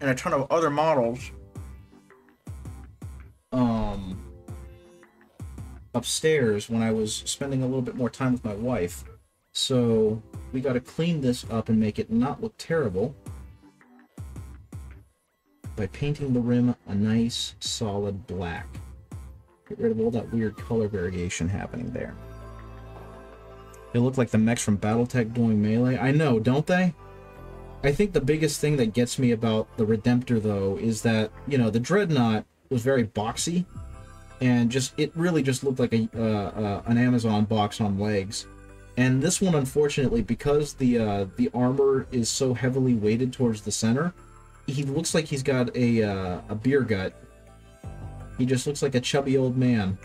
and a ton of other models upstairs when I was spending a little bit more time with my wife. So we got to clean this up and make it not look terrible by painting the rim a nice solid black. Get rid of all that weird color variation happening there. They look like the mechs from Battletech doing melee. I know, don't they? I think the biggest thing that gets me about the Redemptor, though, is that, you know, the Dreadnought was very boxy, and just it really just looked like an Amazon box on legs. And this one, unfortunately, because the armor is so heavily weighted towards the center, he looks like he's got a beer gut. He just looks like a chubby old man.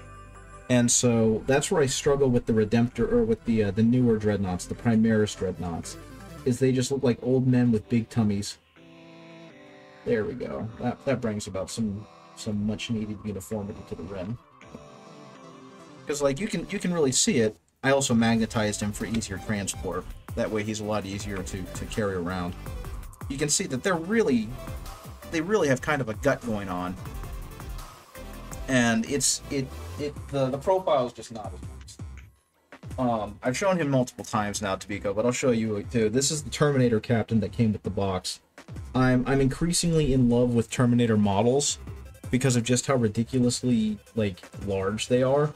And so that's where I struggle with the Redemptor, or with the newer Dreadnoughts, the Primaris Dreadnoughts, is they just look like old men with big tummies. There we go. That brings about some much needed uniformity to the rim. Because like you can really see it. I also magnetized him for easier transport. That way he's a lot easier to carry around. You can see that they really have kind of a gut going on. And the profile is just not as nice. I've shown him multiple times now, Tabiko, but I'll show you too. This is the Terminator Captain that came with the box. I'm increasingly in love with Terminator models because of just how ridiculously like large they are,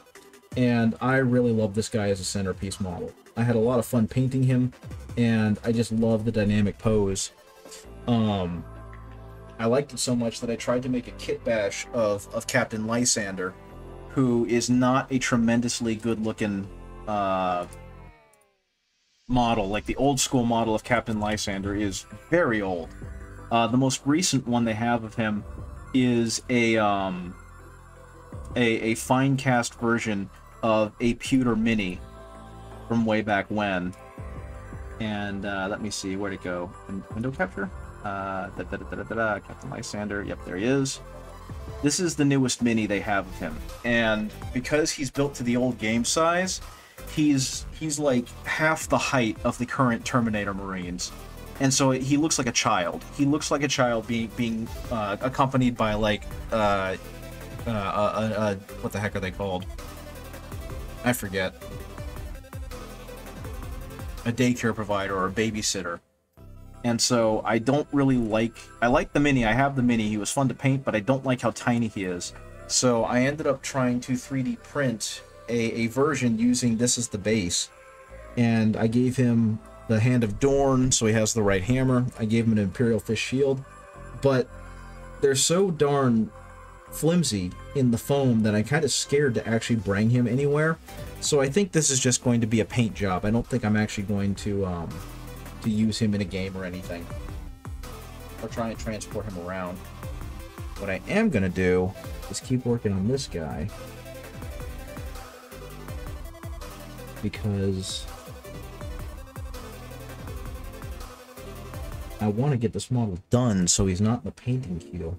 and I really love this guy as a centerpiece model. I had a lot of fun painting him, and I just love the dynamic pose. I liked it so much that I tried to make a kit bash of Captain Lysander, who is not a tremendously good-looking model. Like, the old-school model of Captain Lysander is very old. The most recent one they have of him is a fine-cast version of a pewter mini from way back when. And let me see, where'd it go? Window capture? Captain Lysander, yep, there he is. This is the newest mini they have of him, and because he's built to the old game size, he's like half the height of the current Terminator Marines, and so he looks like a child. He looks like a child being accompanied by like what the heck are they called? I forget. A daycare provider or a babysitter. And so I don't really like... I like the mini. I have the mini. He was fun to paint, but I don't like how tiny he is. So I ended up trying to 3D print a version using this as the base. And I gave him the Hand of Dorn, so he has the right hammer. I gave him an Imperial Fish Shield. But they're so darn flimsy in the foam that I'm kind of scared to actually bring him anywhere. So I think this is just going to be a paint job. I don't think I'm actually going to use him in a game or anything, or try and transport him around. What I am going to do is keep working on this guy, because I want to get this model done so he's not in the painting queue.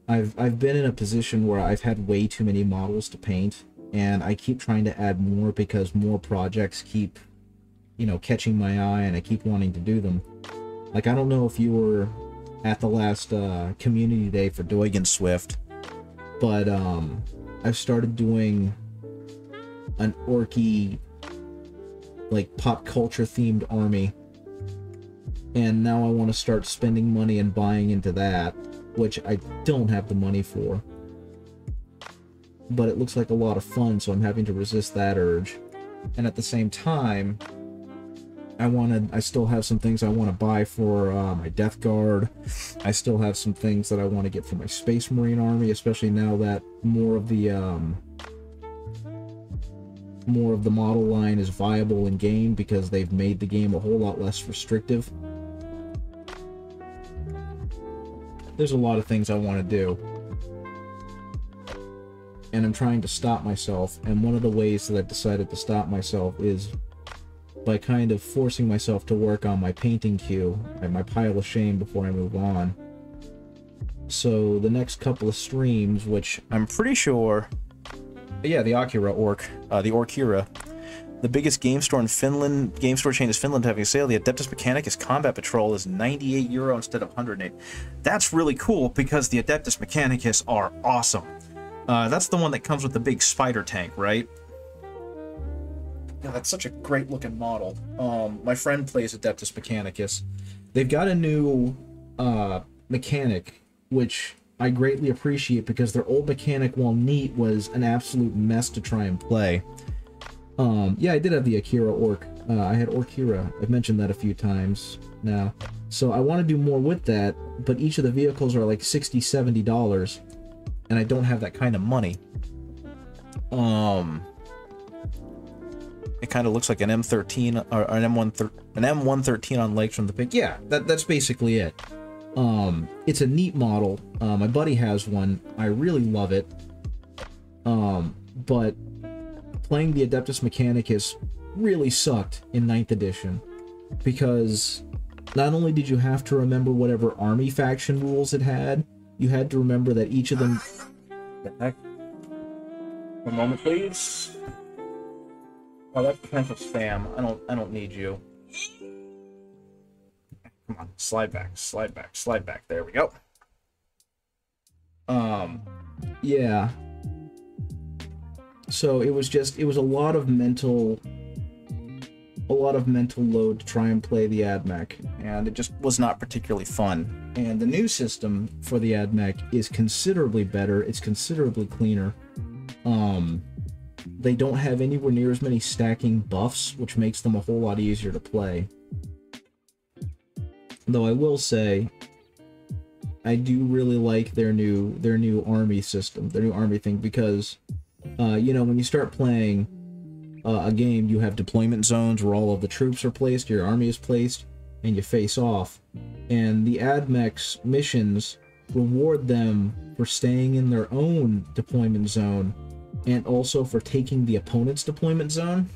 I've been in a position where I've had way too many models to paint, and I keep trying to add more because more projects keep, you know, catching my eye, and I keep wanting to do them. Like, I don't know if you were at the last community day for Doigan Swift, but I've started doing an orky, like, pop culture themed army, and now I want to start spending money and buying into that, which I don't have the money for. But it looks like a lot of fun, so I'm having to resist that urge. And at the same time, I still have some things I want to buy for my Death Guard. I still have some things that I want to get for my Space Marine army, especially now that more of the model line is viable in game because they've made the game a whole lot less restrictive. There's a lot of things I want to do, and I'm trying to stop myself, and one of the ways that I've decided to stop myself is by kind of forcing myself to work on my painting queue and my pile of shame before I move on. So the next couple of streams, which I'm pretty sure, yeah, the Akira Orc, the Orkira, the biggest game store in Finland, game store chain is Finland having a sale. The Adeptus Mechanicus Combat Patrol is €98 instead of 108. That's really cool because the Adeptus Mechanicus are awesome. That's the one that comes with the big spider tank, right? Yeah, that's such a great looking model. My friend plays Adeptus Mechanicus. They've got a new mechanic, which I greatly appreciate because their old mechanic, while neat, was an absolute mess to try and play. Yeah, I did have the Akira Orc. I had Orkira. I've mentioned that a few times now. So I want to do more with that, but each of the vehicles are like $60, $70, and I don't have that kind of money. It kind of looks like an M13 or an M113 on legs from the pic. Yeah, that's basically it. It's a neat model. My buddy has one. I really love it. But playing the Adeptus Mechanicus really sucked in 9th edition because not only did you have to remember whatever army faction rules it had, you had to remember that each of them. What the heck? One moment, please. Oh, that's potential spam. I don't need you. Come on, slide back, slide back, slide back. There we go. Yeah. So it was a lot of mental load to try and play the AdMech, and it just was not particularly fun. And the new system for the AdMech is considerably better. It's considerably cleaner. They don't have anywhere near as many stacking buffs, which makes them a whole lot easier to play. Though I will say, I do really like their new army system, their new army thing, because you know, when you start playing a game, you have deployment zones where all of the troops are placed, your army is placed, and you face off. And the AdMech's missions reward them for staying in their own deployment zone, and also for taking the opponent's deployment zone.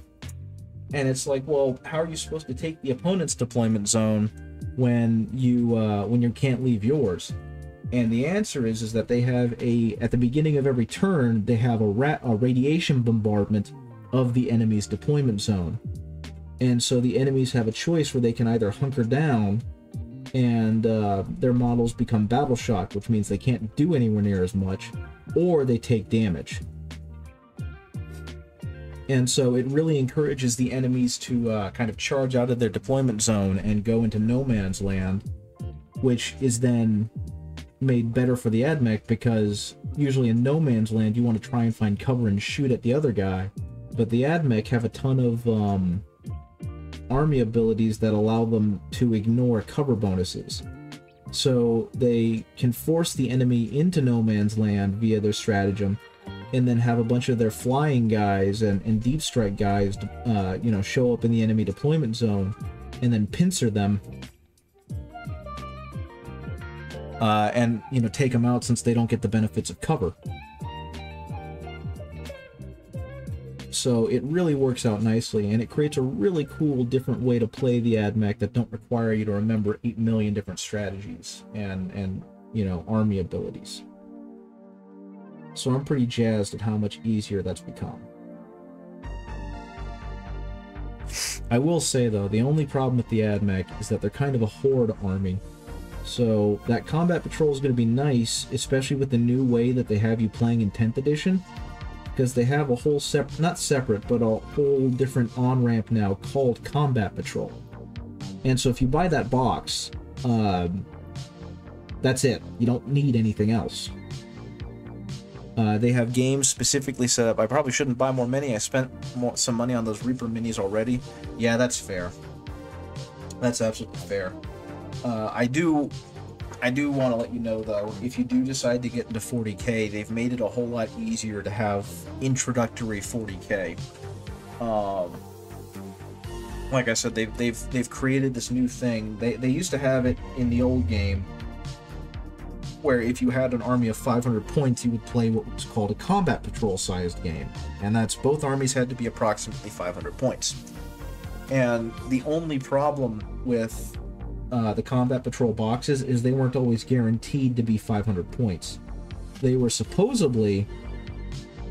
And it's like, well, how are you supposed to take the opponent's deployment zone when you can't leave yours? And the answer is that they have at the beginning of every turn, they have a radiation bombardment of the enemy's deployment zone. And so the enemies have a choice where they can either hunker down and their models become battle shocked, which means they can't do anywhere near as much, or they take damage. And so it really encourages the enemies to kind of charge out of their deployment zone and go into no man's land, which is then made better for the AdMech because usually in no man's land you want to try and find cover and shoot at the other guy, but the AdMech have a ton of army abilities that allow them to ignore cover bonuses. So they can force the enemy into no man's land via their stratagem, and then have a bunch of their flying guys and deep strike guys, you know, show up in the enemy deployment zone, and then pincer them, and you know, take them out since they don't get the benefits of cover. So it really works out nicely, and it creates a really cool, different way to play the AdMech that don't require you to remember 8 million different strategies and you know, army abilities. So I'm pretty jazzed at how much easier that's become. I will say, though, the only problem with the AdMech is that they're kind of a horde army. So that combat patrol is going to be nice, especially with the new way that they have you playing in 10th edition, because they have a whole not separate, but a whole different on-ramp now called combat patrol. And so if you buy that box, that's it. You don't need anything else. They have games specifically set up. I probably shouldn't buy more mini. I spent some money on those Reaper minis already. Yeah, that's fair. That's absolutely fair. I do want to let you know, though, if you do decide to get into 40k, they've made it a whole lot easier to have introductory 40k. Like I said, they've created this new thing. They used to have it in the old game, where if you had an army of 500 points, you would play what was called a combat patrol-sized game, and that's both armies had to be approximately 500 points. And the only problem with the combat patrol boxes is they weren't always guaranteed to be 500 points. They were supposedly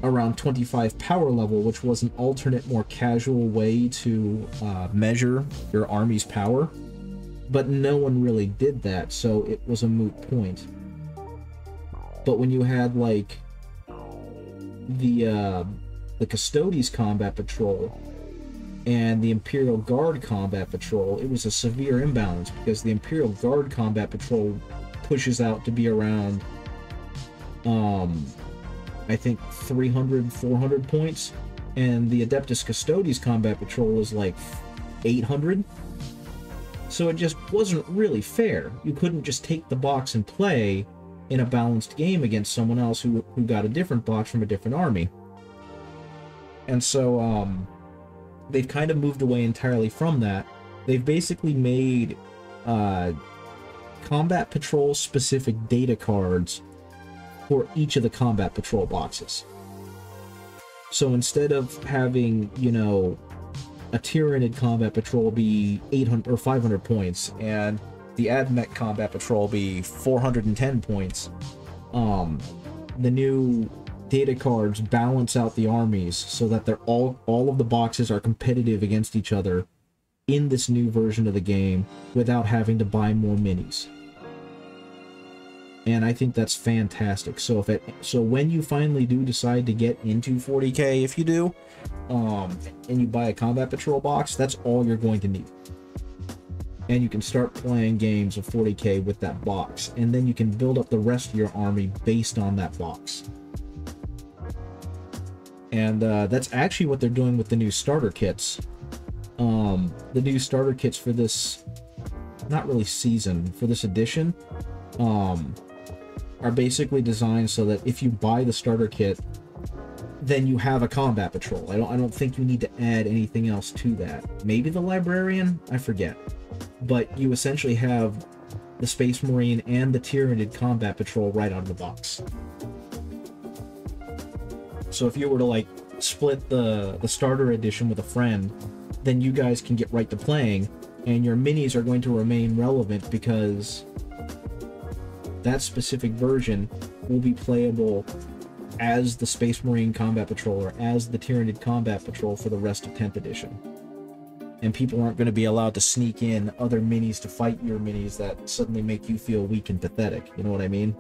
around 25 power level, which was an alternate, more casual way to measure your army's power, but no one really did that, so it was a moot point. But when you had, like, the Custodes Combat Patrol and the Imperial Guard Combat Patrol, it was a severe imbalance, because the Imperial Guard Combat Patrol pushes out to be around, I think 300, 400 points, and the Adeptus Custodes Combat Patrol is like 800. So it just wasn't really fair. You couldn't just take the box and play in a balanced game against someone else who got a different box from a different army. And so, they've kind of moved away entirely from that. They've basically made combat patrol specific data cards for each of the combat patrol boxes. So instead of having, you know, a Tyranid combat patrol be 800 or 500 points and the Admech combat patrol be 410 points, the new data cards balance out the armies so that they're all of the boxes are competitive against each other in this new version of the game without having to buy more minis. And I think that's fantastic. So when you finally do decide to get into 40k, if you do, and you buy a combat patrol box, that's all you're going to need. And you can start playing games of 40k with that box, and then you can build up the rest of your army based on that box. And that's actually what they're doing with the new starter kits. The new starter kits for this, not really season, for this edition, are basically designed so that if you buy the starter kit, then you have a combat patrol. I don't think you need to add anything else to that. Maybe the librarian? I forget. But you essentially have the Space Marine and the Tyranid combat patrol right out of the box. So if you were to, like, split the starter edition with a friend, then you guys can get right to playing, and your minis are going to remain relevant because that specific version will be playable as the Space Marine Combat Patrol or as the Tyranid Combat Patrol for the rest of 10th edition. And people aren't going to be allowed to sneak in other minis to fight your minis that suddenly make you feel weak and pathetic. You know what I mean?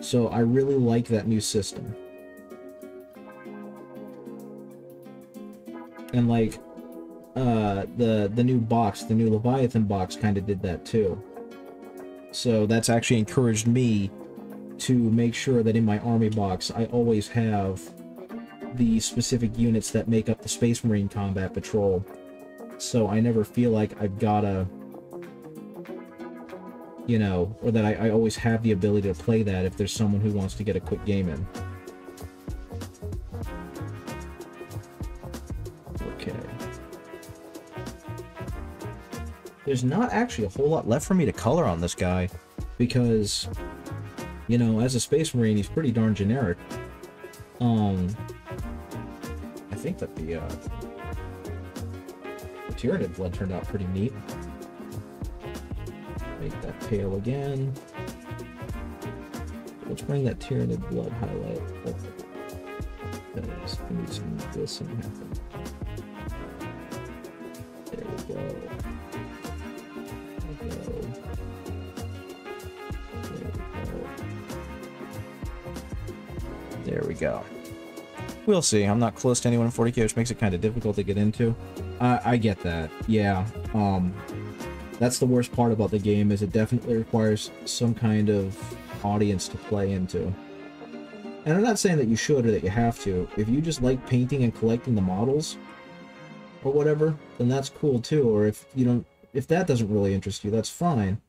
So I really like that new system. And like, the new box, the new Leviathan box kind of did that too. So that's actually encouraged me to make sure that in my army box I always have the specific units that make up the Space Marine Combat Patrol, so I never feel like I've gotta, you know, or that I always have the ability to play that if there's someone who wants to get a quick game in. Okay. There's not actually a whole lot left for me to color on this guy, because, you know, as a Space Marine, he's pretty darn generic. I think that the Tyranid blood turned out pretty neat. Make that pale again. Let's bring that Tyranid blood highlight up. We need some glisten happen. There we go. There we go. We'll see. I'm not close to anyone in 40k, which makes it kind of difficult to get into. I get that. Yeah. That's the worst part about the game, is it definitely requires some kind of audience to play into. And I'm not saying that you should or that you have to. If you just like painting and collecting the models, or whatever, then that's cool too. Or if you don't, if that doesn't really interest you, that's fine.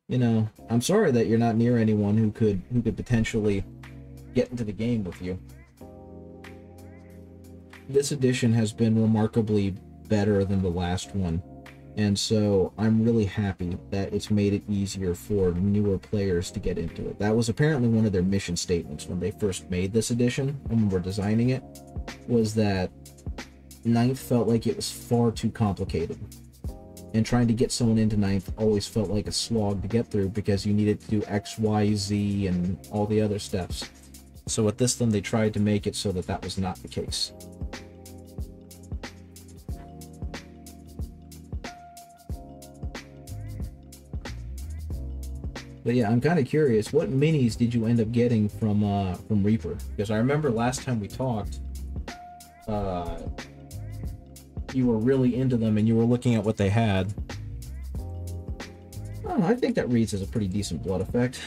You know, I'm sorry that you're not near anyone who could potentially get into the game with you. This edition has been remarkably better than the last one, and so I'm really happy that it's made it easier for newer players to get into it. That was apparently one of their mission statements when they first made this edition, when we were designing it, was that Ninth felt like it was far too complicated. And trying to get someone into Ninth always felt like a slog to get through because you needed to do X, Y, Z, and all the other steps. So with this one, they tried to make it so that that was not the case. But yeah, I'm kind of curious, what minis did you end up getting from Reaper? Because I remember last time we talked, you were really into them and you were looking at what they had. Oh, I think that reads as a pretty decent blood effect.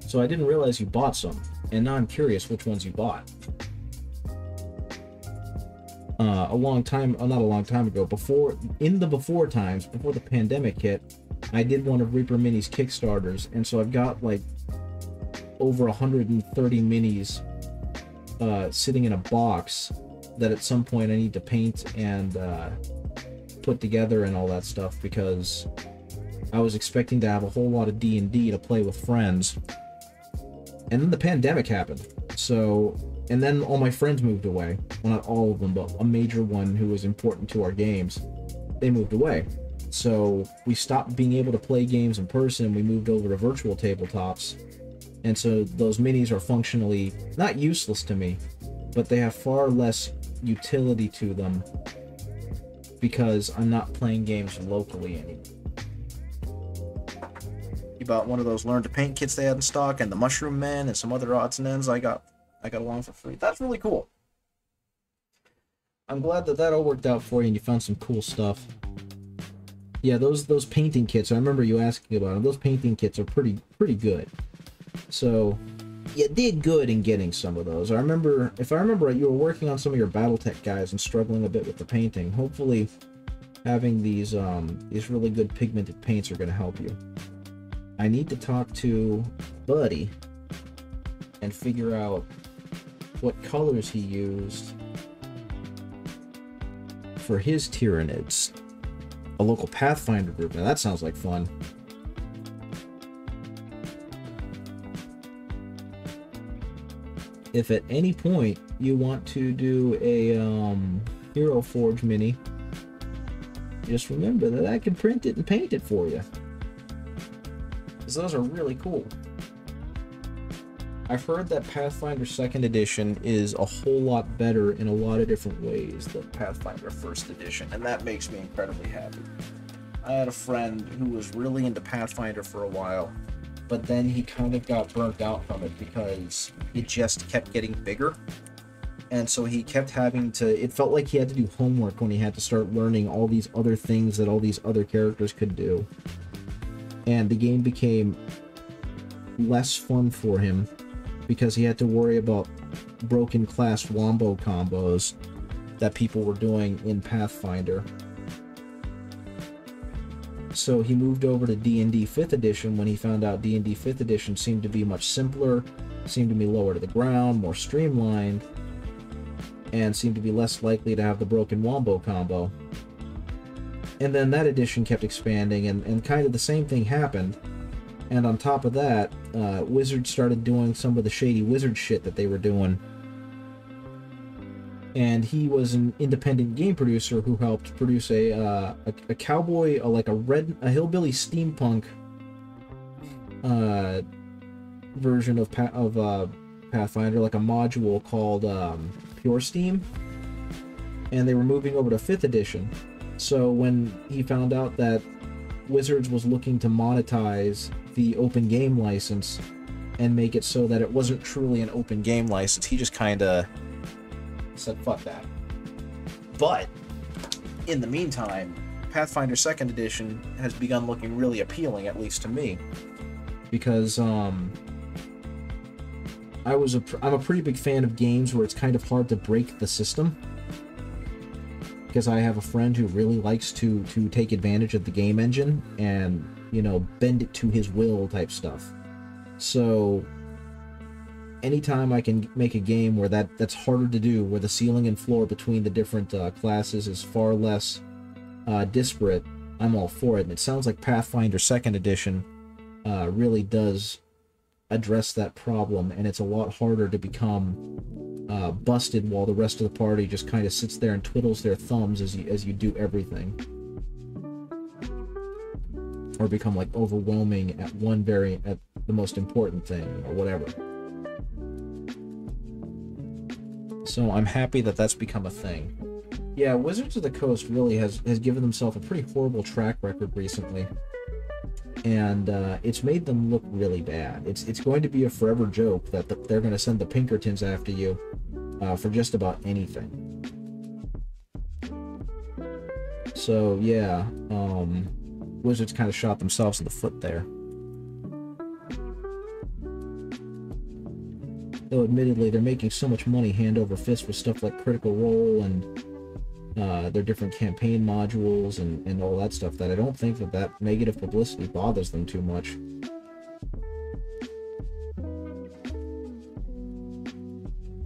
So I didn't realize you bought some, and now I'm curious which ones you bought. Not a long time ago, before the pandemic hit, I did one of Reaper Mini's Kickstarters, and so I've got like over 130 minis sitting in a box that at some point I need to paint and put together and all that stuff, because I was expecting to have a whole lot of D&D to play with friends, and then the pandemic happened. So, and then all my friends moved away. Well, not all of them, but a major one who was important to our games. They moved away. So we stopped being able to play games in person, and we moved over to virtual tabletops. And so those minis are functionally not useless to me, but they have far less utility to them because I'm not playing games locally anymore. You bought one of those Learn to Paint kits they had in stock, and the Mushroom Man, and some other odds and ends I got along for free. That's really cool. I'm glad that all worked out for you and you found some cool stuff. Yeah, those painting kits, I remember you asking about them. Those painting kits are pretty good. So you did good in getting some of those. If I remember right, you were working on some of your BattleTech guys and struggling a bit with the painting. Hopefully having these really good pigmented paints are going to help you. I need to talk to Buddy and figure out what colors he used for his Tyranids. A local Pathfinder group. Now that sounds like fun. If at any point you want to do a Hero Forge mini, just remember that I can print it and paint it for you. Because those are really cool. I've heard that Pathfinder 2nd Edition is a whole lot better in a lot of different ways than Pathfinder 1st Edition, and that makes me incredibly happy. I had a friend who was really into Pathfinder for a while, but then he kind of got burnt out from it because it just kept getting bigger. And so he kept having to, it felt like he had to do homework when he had to start learning all these other things that all these other characters could do. And the game became less fun for him because he had to worry about broken class wombo combos that people were doing in Pathfinder. So he moved over to D&D 5th Edition when he found out D&D 5th Edition seemed to be much simpler, seemed to be lower to the ground, more streamlined, and seemed to be less likely to have the broken wombo combo. And then that edition kept expanding, and kind of the same thing happened. And on top of that, Wizards started doing some of the shady wizard shit that they were doing. And he was an independent game producer who helped produce a cowboy, a hillbilly steampunk version of Pathfinder, like a module called Pure Steam. And they were moving over to 5th edition. So when he found out that Wizards was looking to monetize the open game license and make it so that it wasn't truly an open game license, he just kind of said, fuck that. But in the meantime, Pathfinder 2nd Edition has begun looking really appealing, at least to me, because I'm a pretty big fan of games where it's kind of hard to break the system, because I have a friend who really likes to take advantage of the game engine and, you know, bend it to his will type stuff. So anytime I can make a game where that's harder to do, where the ceiling and floor between the different classes is far less disparate, I'm all for it. And it sounds like Pathfinder 2nd Edition really does address that problem, and it's a lot harder to become busted while the rest of the party just kind of sits there and twiddles their thumbs as you do everything, or become like overwhelming at at the most important thing or whatever. So I'm happy that that's become a thing. Yeah, Wizards of the Coast really has given themselves a pretty horrible track record recently, and it's made them look really bad. It's going to be a forever joke that they're going to send the Pinkertons after you for just about anything. So yeah, Wizards kind of shot themselves in the foot there. Though admittedly, they're making so much money hand over fist with stuff like Critical Role and their different campaign modules and all that stuff that I don't think that negative publicity bothers them too much.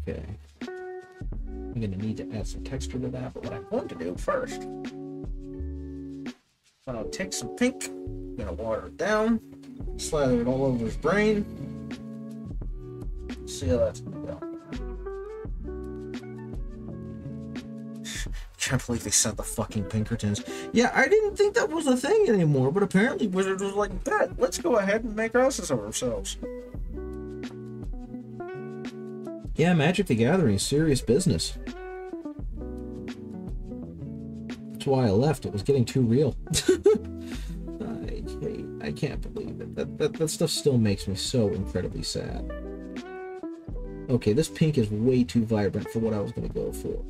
Okay. I'm going to need to add some texture to that, but what I'm going to do first, I'm going to take some pink, I'm going to water it down, slather it all over his brain, see how that's going to go. Can't believe they sent the fucking Pinkertons. Yeah, I didn't think that was a thing anymore, but apparently Wizards was like, bet, let's go ahead and make asses of ourselves. Yeah, Magic the Gathering is serious business. That's why I left. It was getting too real. I can't believe it. That stuff still makes me so incredibly sad. Okay, this pink is way too vibrant for what I was going to go for.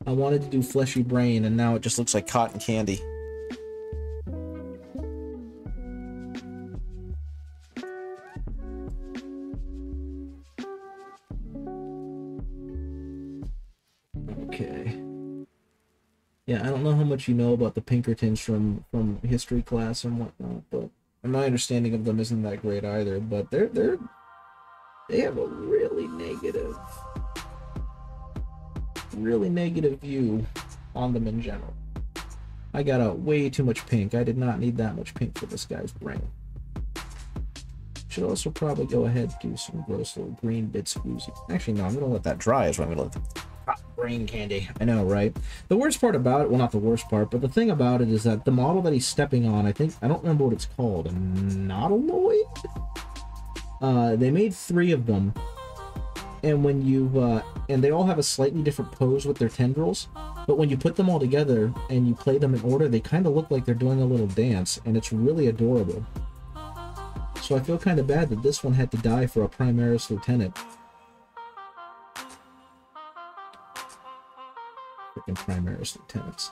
I wanted to do Fleshy Brain, and now it just looks like cotton candy. Okay. Yeah, I don't know how much you know about the Pinkertons from history class and whatnot, but my understanding of them isn't that great either. But they have a really negative view on them in general. I got way too much pink. I did not need that much pink for this guy's brain. Should also probably go ahead and do some gross little green bits oozy. Actually, no, I'm gonna let that dry is what I'm gonna let the brain candy. I know, right? The worst part about it, well, not the worst part, but the thing about it is that the model that he's stepping on, I don't remember what it's called, a nautiloid? They made 3 of them, and when you and they all have a slightly different pose with their tendrils, but when you put them all together and you play them in order, they kind of look like they're doing a little dance, and it's really adorable. So I feel kind of bad that this one had to die for a Primaris Lieutenant. Freaking Primaris Lieutenants.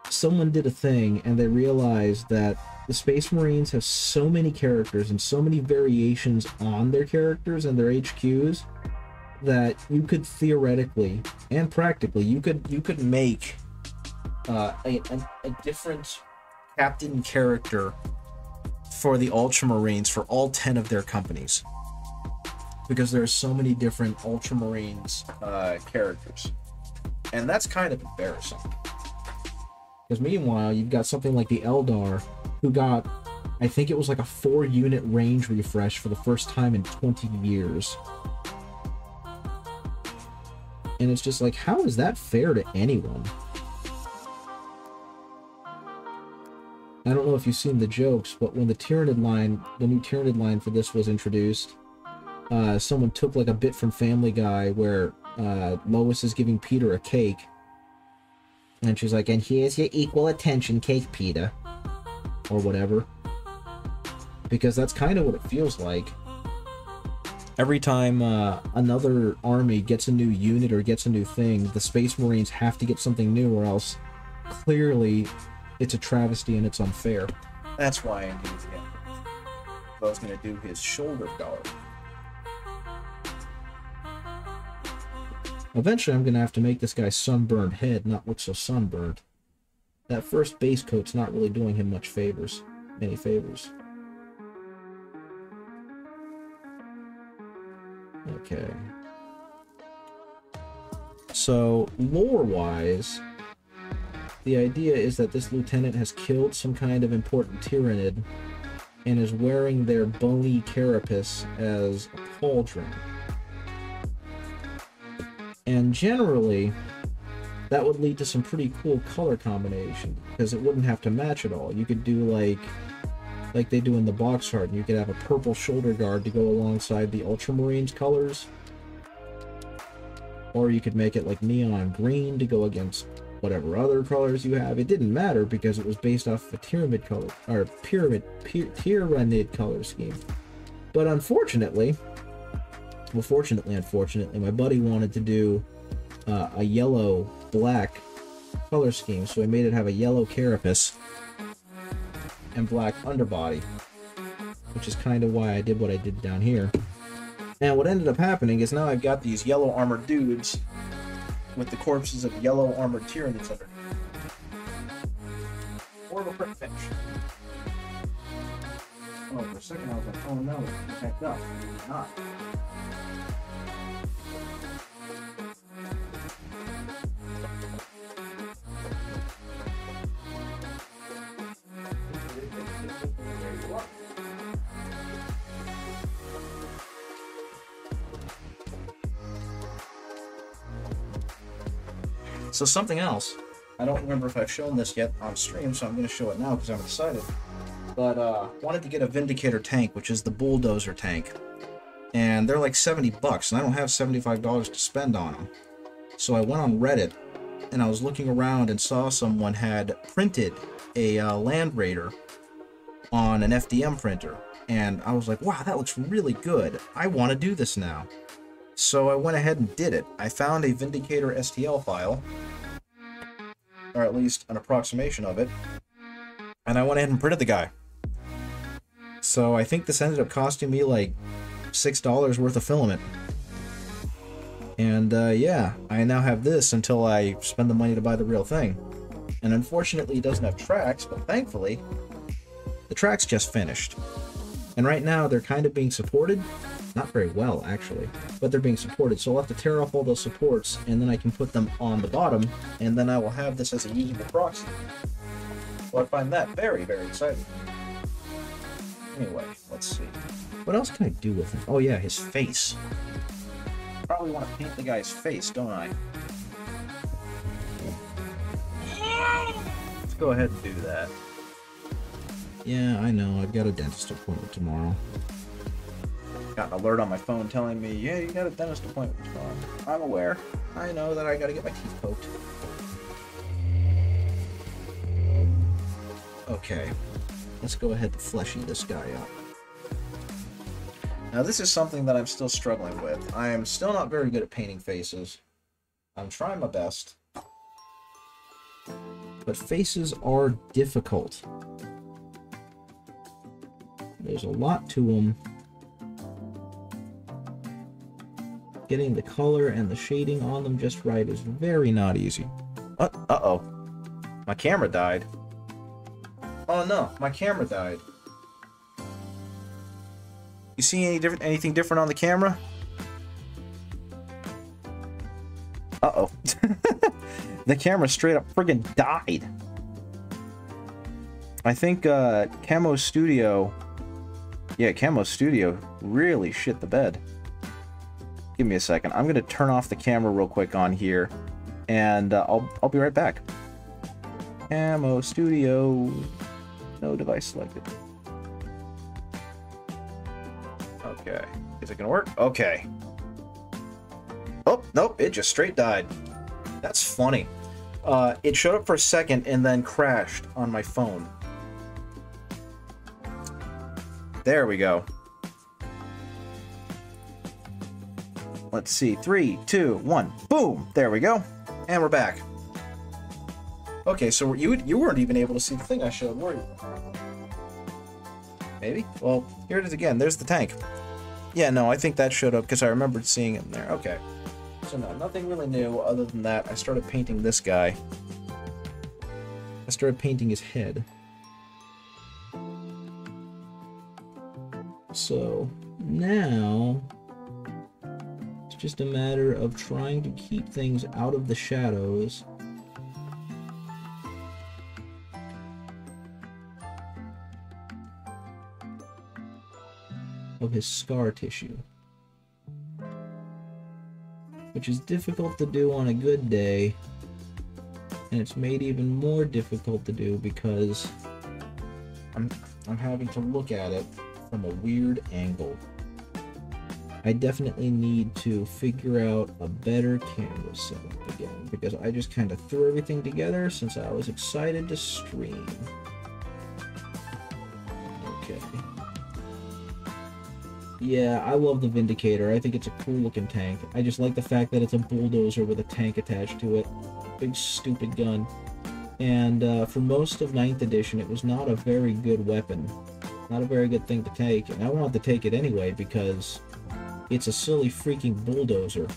Someone did a thing, and they realized that the Space Marines have so many characters and so many variations on their characters and their HQs that you could theoretically and practically you could make a different captain character for the Ultramarines for all 10 of their companies, because there are so many different Ultramarines characters, and that's kind of embarrassing. Because meanwhile, you've got something like the Eldar, who got, I think it was like a 4-unit range refresh for the first time in 20 years. And it's just like, how is that fair to anyone? I don't know if you've seen the jokes, but when the new Tyranid line for this was introduced, someone took like a bit from Family Guy where Lois is giving Peter a cake. And she's like, and here's your equal attention cake, Peter. Or whatever. Because that's kind of what it feels like. Every time another army gets a new unit or gets a new thing, the Space Marines have to get something new, or else clearly it's a travesty and it's unfair. That's why I need it. I was going to do his shoulder guard. Eventually, I'm going to have to make this guy's sunburned head not look so sunburned. That first base coat's not really doing him many favors. Okay. So, lore-wise, the idea is that this lieutenant has killed some kind of important Tyranid and is wearing their bony carapace as a pauldron. And generally, that would lead to some pretty cool color combination, because it wouldn't have to match at all. You could do like they do in the box art, and you could have a purple shoulder guard to go alongside the Ultramarines colors. Or you could make it like neon green to go against whatever other colors you have. It didn't matter because it was based off of a Tyranid color, or Tyranid color scheme. But unfortunately, well, fortunately, unfortunately, my buddy wanted to do a yellow-black color scheme, so I made it have a yellow carapace and black underbody, which is kind of why I did what I did down here. And what ended up happening is now I've got these yellow armored dudes with the corpses of yellow armored Tyranids underneath. Or a crit finish. Oh, for a second I was like, oh no, it's hecked up. It's not. So something else, I don't remember if I've shown this yet on stream, so I'm going to show it now because I'm excited. But wanted to get a Vindicator tank, which is the bulldozer tank. And they're like $70, and I don't have $75 to spend on them. So I went on Reddit, and I was looking around and saw someone had printed a Land Raider on an FDM printer. And I was like, wow, that looks really good. I want to do this now. So I went ahead and did it. I found a Vindicator STL file, or at least an approximation of it, and I went ahead and printed the guy. So I think this ended up costing me like $6 worth of filament. And yeah, I now have this until I spend the money to buy the real thing. And unfortunately it doesn't have tracks, but thankfully the tracks just finished. And right now they're kind of being supported. Not very well, actually, but they're being supported, so I'll have to tear off all those supports, and then I can put them on the bottom, and then I will have this as a usable proxy. Well, I find that very, very exciting. Anyway, let's see. What else can I do with him? Oh yeah, his face. Probably want to paint the guy's face, don't I? Let's go ahead and do that. Yeah, I know, I've got a dentist appointment tomorrow. Got an alert on my phone telling me, yeah, you got a dentist appointment tomorrow. I'm aware. I know that I gotta get my teeth poked. Okay, let's go ahead and fleshy this guy up. Now this is something that I'm still struggling with. I am still not very good at painting faces. I'm trying my best. But faces are difficult. There's a lot to them. Getting the color and the shading on them just right is very not easy. Uh-oh. My camera died. Oh no, my camera died. You see anything different on the camera? Uh-oh. The camera straight up friggin' died. I think Camo Studio... Yeah, Camo Studio really shit the bed. Give me a second. I'm gonna turn off the camera real quick on here, and I'll be right back. Camo Studio, no device selected. Okay, is it gonna work? Okay. Oh nope, it just straight died. That's funny. It showed up for a second and then crashed on my phone. There we go. Let's see. 3, 2, 1. Boom! There we go. And we're back. Okay, so you weren't even able to see the thing I showed, were you? Maybe? Well, here it is again. There's the tank. Yeah, no, I think that showed up because I remembered seeing it in there. Okay. So no, nothing really new other than that. I started painting this guy. I started painting his head. So now it's just a matter of trying to keep things out of the shadows. Of his scar tissue. Which is difficult to do on a good day. And it's made even more difficult to do because I'm having to look at it from a weird angle. I definitely need to figure out a better camera setup again because I just kind of threw everything together since I was excited to stream. Okay. Yeah, I love the Vindicator. I think it's a cool looking tank. I just like the fact that it's a bulldozer with a tank attached to it. Big stupid gun. And for most of 9th edition, it was not a very good weapon. Not a very good thing to take. And I wanted to take it anyway because it's a silly freaking bulldozer.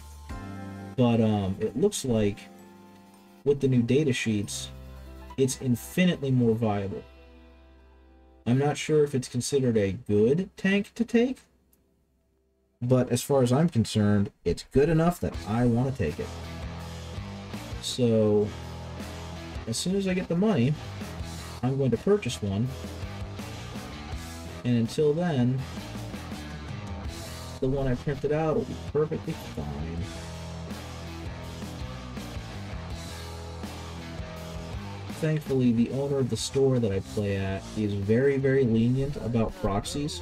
But it looks like with the new data sheets, it's infinitely more viable. I'm not sure if it's considered a good tank to take. But as far as I'm concerned, it's good enough that I want to take it. So, as soon as I get the money, I'm going to purchase one. And until then, the one I printed out will be perfectly fine. Thankfully, the owner of the store that I play at is very, very lenient about proxies.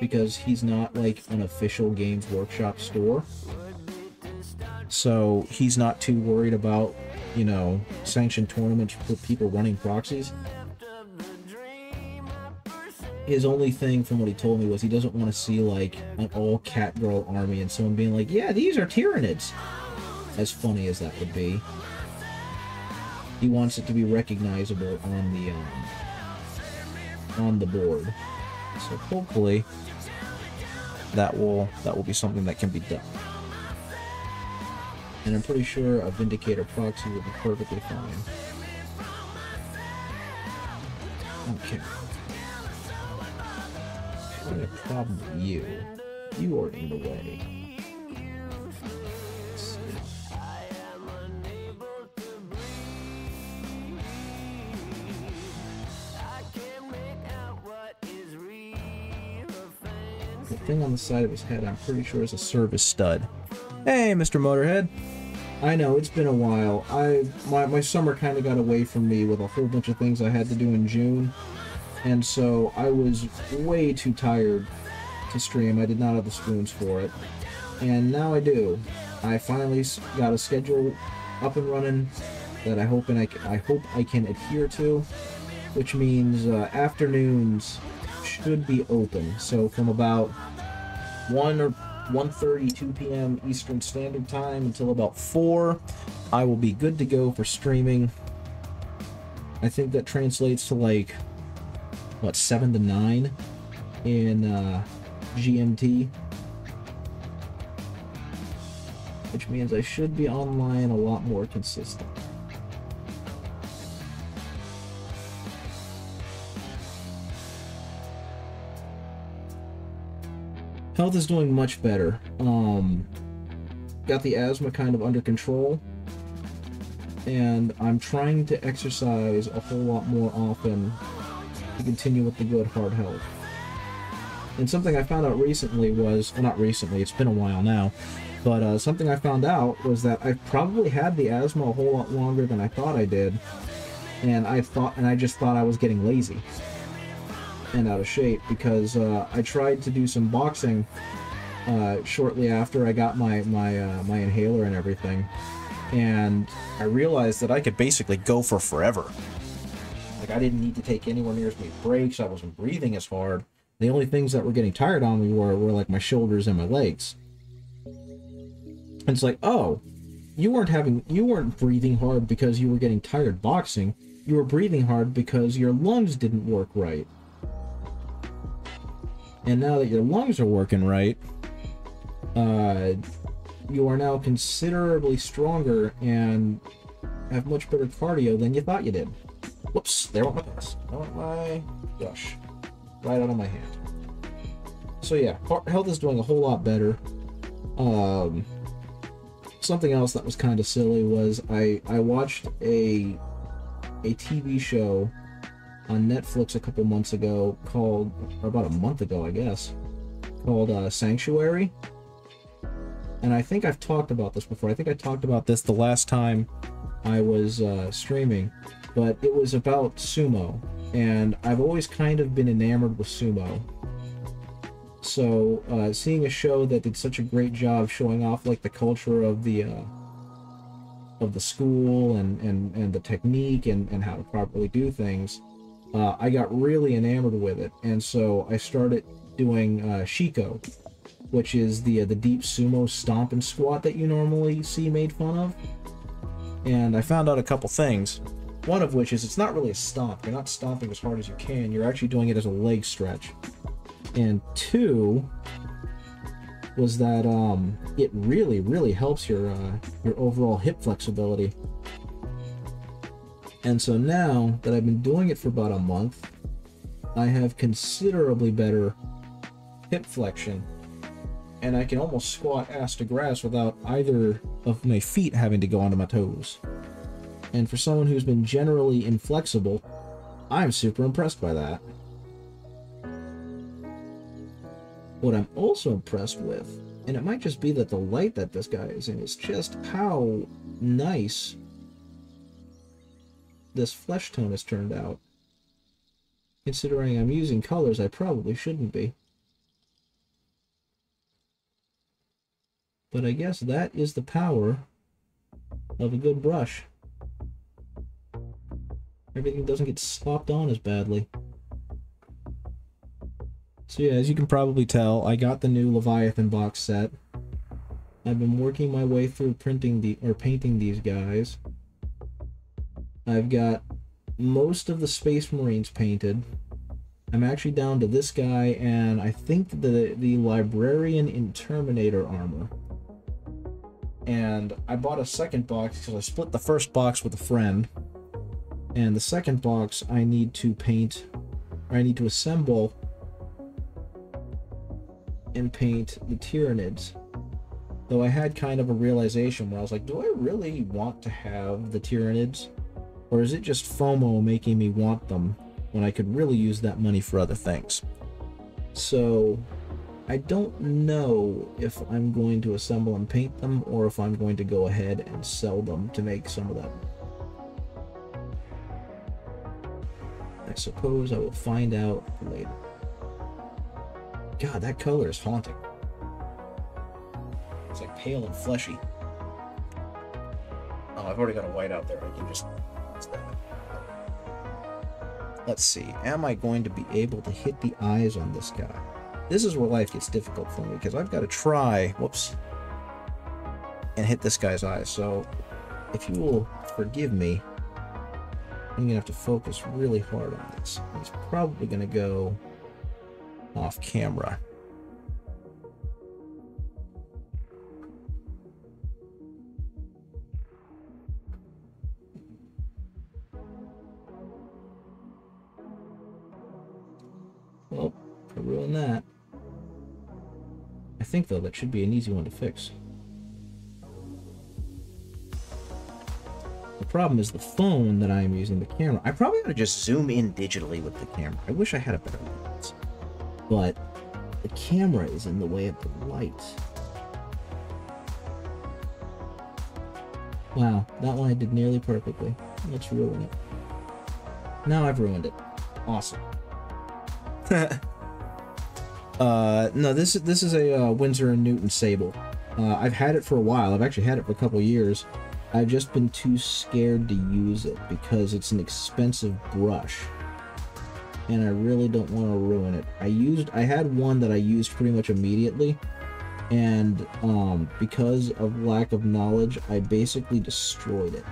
Because he's not like an official Games Workshop store. So he's not too worried about, you know, sanctioned tournaments for people running proxies. His only thing from what he told me was he doesn't want to see like an all cat girl army and someone being like, yeah, these are Tyranids. As funny as that would be. He wants it to be recognizable on the board. So hopefully that will be something that can be done. And I'm pretty sure a Vindicator proxy will be perfectly fine. Okay. I have a problem with you. You are in the way. Let's see. The thing on the side of his head, I'm pretty sure is a service stud. Hey, Mr. Motorhead. I know, it's been a while. My summer kind of got away from me with a whole bunch of things I had to do in June. And so I was way too tired to stream. I did not have the spoons for it. And now I do. I finally got a schedule up and running that I hope I can adhere to. Which means afternoons should be open. So from about 1 or 1:30, 2 p.m. Eastern Standard Time until about 4, I will be good to go for streaming. I think that translates to like, what, 7 to 9 in GMT. Which means I should be online a lot more consistent. Health is doing much better. Got the asthma kind of under control. And I'm trying to exercise a whole lot more often to continue with the good hard health. And something I found out recently was, well, not recently, it's been a while now, but something I found out was that I probably had the asthma a whole lot longer than I thought I did. And I just thought I was getting lazy and out of shape because I tried to do some boxing shortly after I got my inhaler and everything, and I realized that I could basically go for forever. Like, I didn't need to take anywhere near as many breaks. I wasn't breathing as hard. The only things that were getting tired on me were like my shoulders and my legs. And it's like, oh, you weren't breathing hard because you were getting tired boxing. You were breathing hard because your lungs didn't work right. And now that your lungs are working right, you are now considerably stronger and have much better cardio than you thought you did. Whoops, there went my pass. There went my gosh. Right out of my hand. So yeah, health is doing a whole lot better. Something else that was kind of silly was I watched a TV show on Netflix a couple months ago called, or about a month ago, I guess, called Sanctuary. And I think I've talked about this before. I think I talked about this the last time I was streaming, but it was about sumo, and I've always kind of been enamored with sumo. So seeing a show that did such a great job showing off like the culture of the school and the technique and how to properly do things, I got really enamored with it, and so I started doing Shiko, which is the deep sumo stomp and squat that you normally see made fun of. And I found out a couple things. One of which is it's not really a stomp. You're not stomping as hard as you can. You're actually doing it as a leg stretch. And two was that it really, really helps your overall hip flexibility. And so now that I've been doing it for about a month, I have considerably better hip flexion, and I can almost squat ass to grass without either of my feet having to go onto my toes. And for someone who's been generally inflexible, I'm super impressed by that. What I'm also impressed with, and it might just be that the light that this guy is in, is just how nice this flesh tone has turned out. Considering I'm using colors I probably shouldn't be. But I guess that is the power of a good brush. Everything doesn't get slopped on as badly. So yeah, as you can probably tell, I got the new Leviathan box set. I've been working my way through painting these guys. I've got most of the Space Marines painted. I'm actually down to this guy and I think the Librarian in Terminator armor. And I bought a second box because I split the first box with a friend. And the second box I need to paint, or I need to assemble and paint the Tyranids. Though I had kind of a realization where I was like, do I really want to have the Tyranids? Or is it just FOMO making me want them when I could really use that money for other things? So I don't know if I'm going to assemble and paint them or if I'm going to go ahead and sell them to make some of that. I suppose I will find out later. God, that color is haunting. It's like pale and fleshy. Oh, I've already got a white out there. I can just... Let's see. Am I going to be able to hit the eyes on this guy? This is where life gets difficult for me, because I've got to try... Whoops. And hit this guy's eyes. So, if you will forgive me, I'm going to have to focus really hard on this. He's probably going to go off camera. Well, I ruined that. I think, though, that should be an easy one to fix. The problem is the phone that I am using, the camera. I probably ought to just zoom in digitally with the camera. I wish I had a better lens. But the camera is in the way of the light. Wow, that one I did nearly perfectly. Let's ruin it. Now I've ruined it. Awesome. No, this is a Winsor & Newton Sable. I've had it for a while. I've actually had it for a couple years. I've just been too scared to use it because it's an expensive brush. And I really don't want to ruin it. I had one that I used pretty much immediately, and because of lack of knowledge, I basically destroyed it.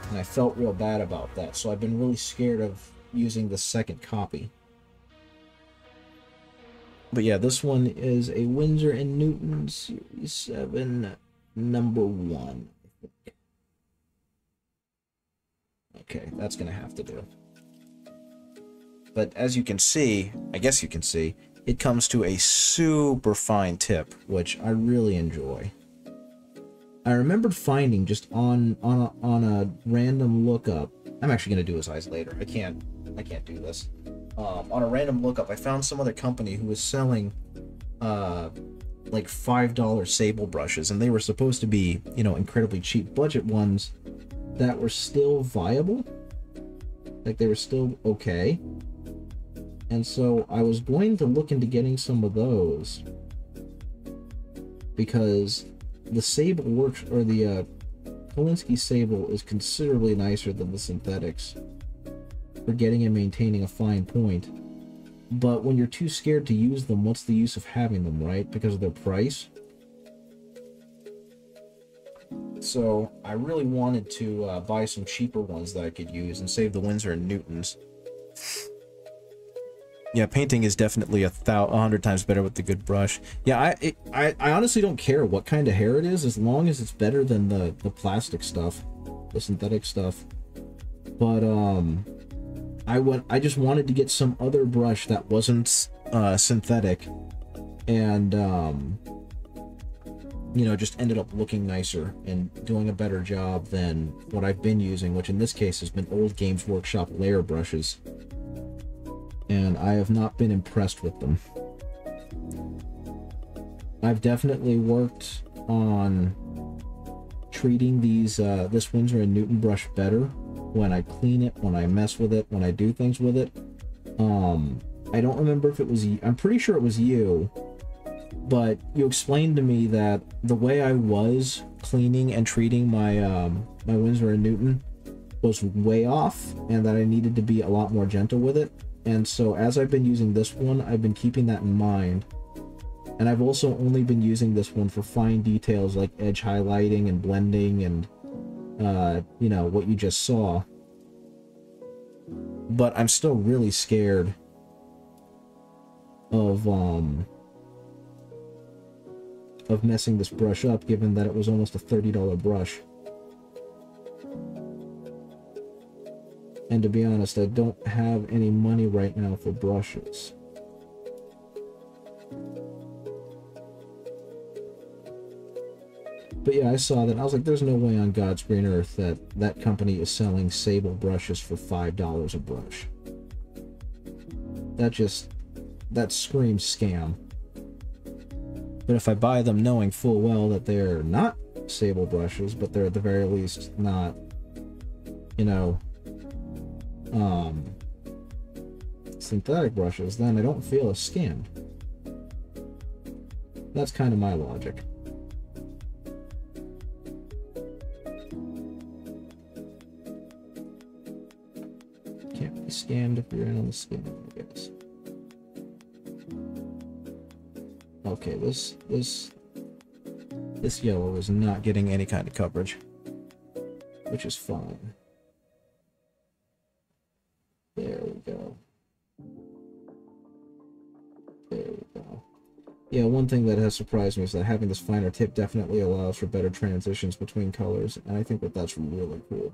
And I felt real bad about that, so I've been really scared of using the second copy. But yeah, this one is a Winsor & Newton Series 7 #1. Okay, that's gonna have to do. But as you can see, I guess you can see, it comes to a super fine tip, which I really enjoy. I remembered finding just on a random lookup. I'm actually gonna do his eyes later. I can't do this. On a random lookup, I found some other company who was selling like $5 sable brushes, and they were supposed to be, you know, incredibly cheap budget ones that were still viable. Like, they were still okay. And so I was going to look into getting some of those, because the sable works, or the Kolinsky sable is considerably nicer than the synthetics for getting and maintaining a fine point. But when you're too scared to use them, what's the use of having them, right? Because of their price. So I really wanted to buy some cheaper ones that I could use and save the Winsor & Newtons. Yeah, painting is definitely 100 times better with the good brush. Yeah, I honestly don't care what kind of hair it is, as long as it's better than the plastic stuff, the synthetic stuff. But I just wanted to get some other brush that wasn't synthetic, and you know, just ended up looking nicer and doing a better job than what I've been using, which in this case has been old Games Workshop layer brushes. And I have not been impressed with them. I've definitely worked on treating these this Winsor & Newton brush better when I clean it, when I mess with it, when I do things with it. I don't remember if it was you. I'm pretty sure it was you, but you explained to me that the way I was cleaning and treating my my Winsor & Newton was way off, and that I needed to be a lot more gentle with it. And so as I've been using this one, I've been keeping that in mind. And I've also only been using this one for fine details like edge highlighting and blending and, you know, what you just saw. But I'm still really scared of messing this brush up, given that it was almost a $30 brush. And to be honest, I don't have any money right now for brushes. But yeah, I saw that, and I was like, there's no way on God's green earth that that company is selling sable brushes for $5 a brush. That screams scam. But if I buy them knowing full well that they're not sable brushes, but they're at the very least not, you know, synthetic brushes, then I don't feel as scammed. That's kind of my logic. Can't be scammed if you're in on the scam, I guess. Okay, this yellow is not getting any kind of coverage, which is fine. There we go. There we go. Yeah, one thing that has surprised me is that having this finer tip definitely allows for better transitions between colors, and I think that that's really cool.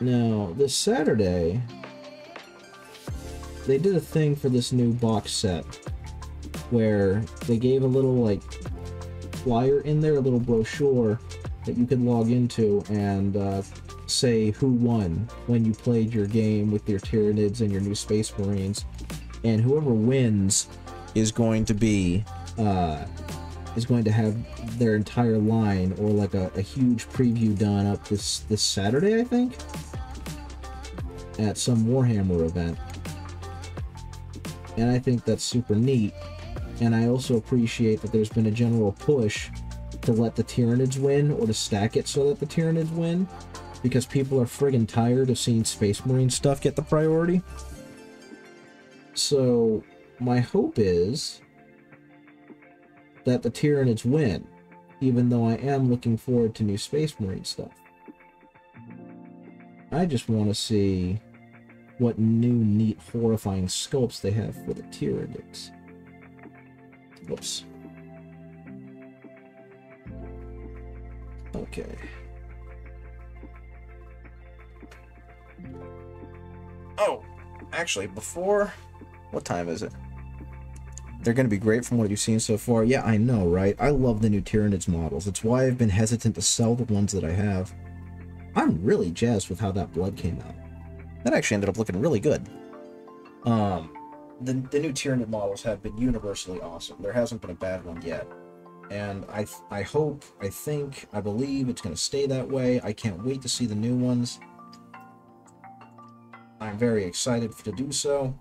Now, this Saturday, they did a thing for this new box set where they gave a little, like, flyer in there, a little brochure that you could log into and say who won when you played your game with your Tyranids and your new Space Marines, and whoever wins is going to be have their entire line, or like a huge preview done up this Saturday, I think, at some Warhammer event. And I think that's super neat. And I also appreciate that there's been a general push to let the Tyranids win, or to stack it so that the Tyranids win, because people are friggin' tired of seeing Space Marine stuff get the priority. So my hope is that the Tyranids win, even though I am looking forward to new Space Marine stuff. I just want to see what new, neat, horrifying sculpts they have for the Tyranids. Whoops. Okay. Oh, actually, before... What time is it? They're going to be great from what you've seen so far. Yeah, I know, right? I love the new Tyranids models. It's why I've been hesitant to sell the ones that I have. I'm really jazzed with how that blood came out. That actually ended up looking really good. The new Tyranid models have been universally awesome. There hasn't been a bad one yet. And I hope, I think, I believe it's going to stay that way. I can't wait to see the new ones. I'm very excited to do so.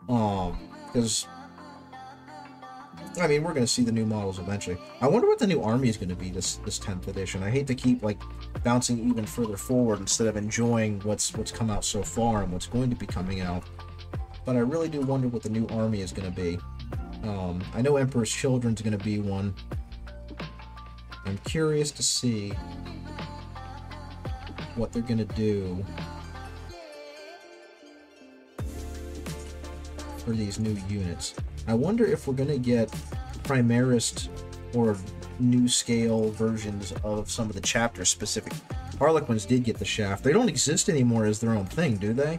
Because, I mean, we're going to see the new models eventually. I wonder what the new army is going to be this 10th edition. I hate to keep, like, bouncing even further forward instead of enjoying what's come out so far and what's going to be coming out. But I really do wonder what the new army is going to be. I know Emperor's Children's going to be one. I'm curious to see what they're going to do for these new units. I wonder if we're going to get Primarist or new scale versions of some of the chapter specific. Harlequins did get the shaft. They don't exist anymore as their own thing, do they?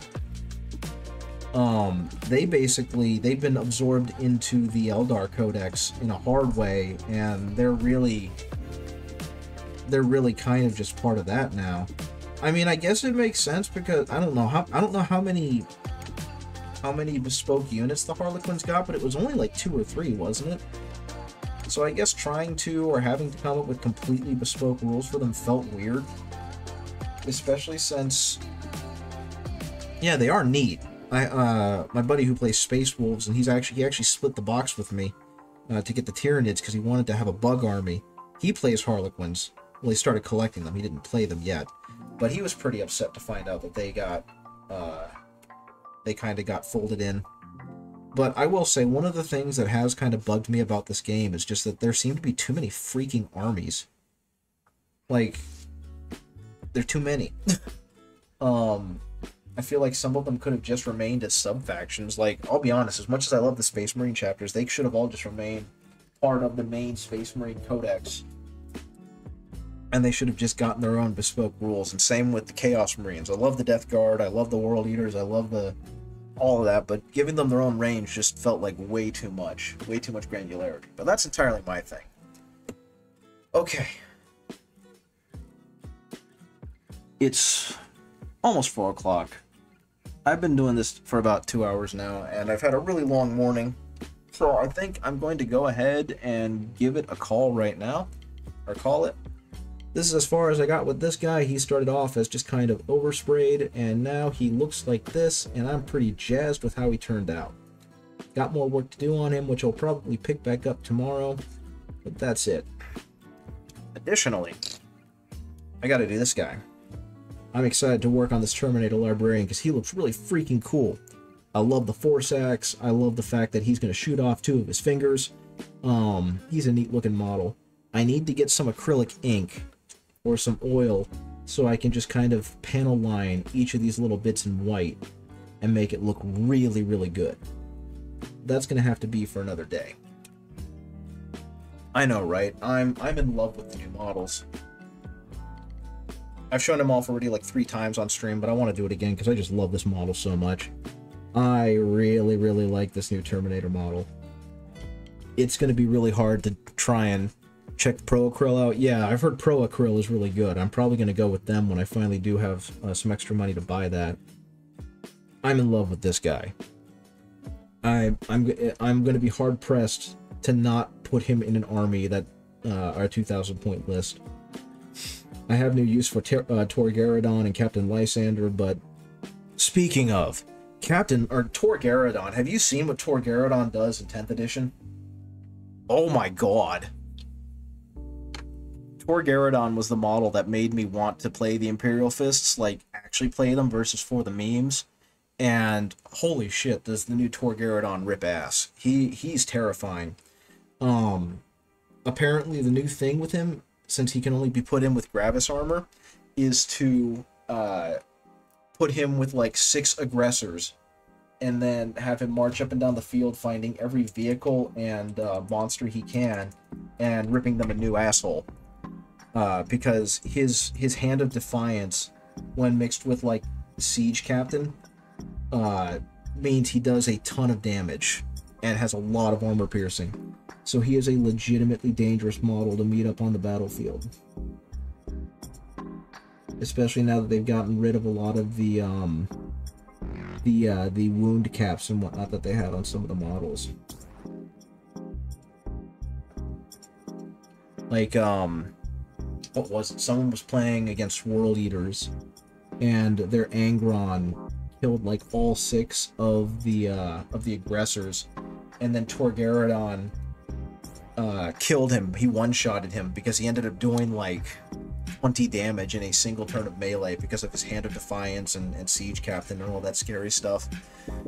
They've been absorbed into the Eldar Codex in a hard way, and they're really kind of just part of that now. I mean, I guess it makes sense because I don't know how many bespoke units the Harlequins got, but it was only like 2 or 3, wasn't it? So I guess trying to or having to come up with completely bespoke rules for them felt weird, especially since, yeah, they are neat. My buddy who plays Space Wolves, and he actually split the box with me to get the Tyranids because he wanted to have a bug army. He plays Harlequins. Well, he started collecting them. He didn't play them yet, but he was pretty upset to find out that they kind of got folded in. But I will say, one of the things that has kind of bugged me about this game is just that there seem to be too many freaking armies. Like, there are too many. I feel like some of them could have just remained as sub-factions. Like, I'll be honest, as much as I love the Space Marine chapters, they should have all just remained part of the main Space Marine Codex. And they should have just gotten their own bespoke rules. And same with the Chaos Marines. I love the Death Guard, I love the World Eaters, I love all of that, but giving them their own range just felt like way too much granularity. But that's entirely my thing. Okay. It's almost 4 o'clock. I've been doing this for about 2 hours now, and I've had a really long morning. So I think I'm going to go ahead and give it a call right now. Or call it. This is as far as I got with this guy. He started off as just kind of oversprayed, and now he looks like this, and I'm pretty jazzed with how he turned out. Got more work to do on him, which I'll probably pick back up tomorrow, but that's it. Additionally, I gotta do this guy. I'm excited to work on this Terminator Librarian because he looks really freaking cool. I love the Force Axe. I love the fact that he's going to shoot off 2 of his fingers. He's a neat looking model. I need to get some acrylic ink or some oil so I can just kind of panel line each of these little bits in white and make it look really, really good. That's going to have to be for another day. I know, right? I'm in love with the new models. I've shown them off already like 3 times on stream, but I want to do it again because I just love this model so much. I really, really like this new Terminator model. It's going to be really hard to try and check Pro Acryl out. Yeah, I've heard Pro Acryl is really good. I'm probably going to go with them when I finally do have some extra money to buy that. I'm in love with this guy. I'm going to be hard pressed to not put him in an army that our 2,000 point list. I have no use for Tor Garadon and Captain Lysander, but speaking of Tor Garadon, have you seen what Tor Garadon does in 10th edition? Oh my god. Tor Garadon was the model that made me want to play the Imperial Fists, like actually play them versus for the memes. And holy shit, does the new Tor Garadon rip ass. He's terrifying. Apparently the new thing with him, since he can only be put in with Gravis armor, is to put him with like 6 aggressors, and then have him march up and down the field finding every vehicle and monster he can and ripping them a new asshole. Because his Hand of Defiance, when mixed with like Siege Captain, means he does a ton of damage and has a lot of armor piercing. So he is a legitimately dangerous model to meet up on the battlefield. Especially now that they've gotten rid of a lot of the wound caps and whatnot that they had on some of the models. Like, what was it? Someone was playing against World Eaters, and their Angron killed like all 6 of the aggressors, and then Torgaradon killed him. He one-shotted him because he ended up doing like 20 damage in a single turn of melee because of his Hand of Defiance and Siege Captain and all that scary stuff.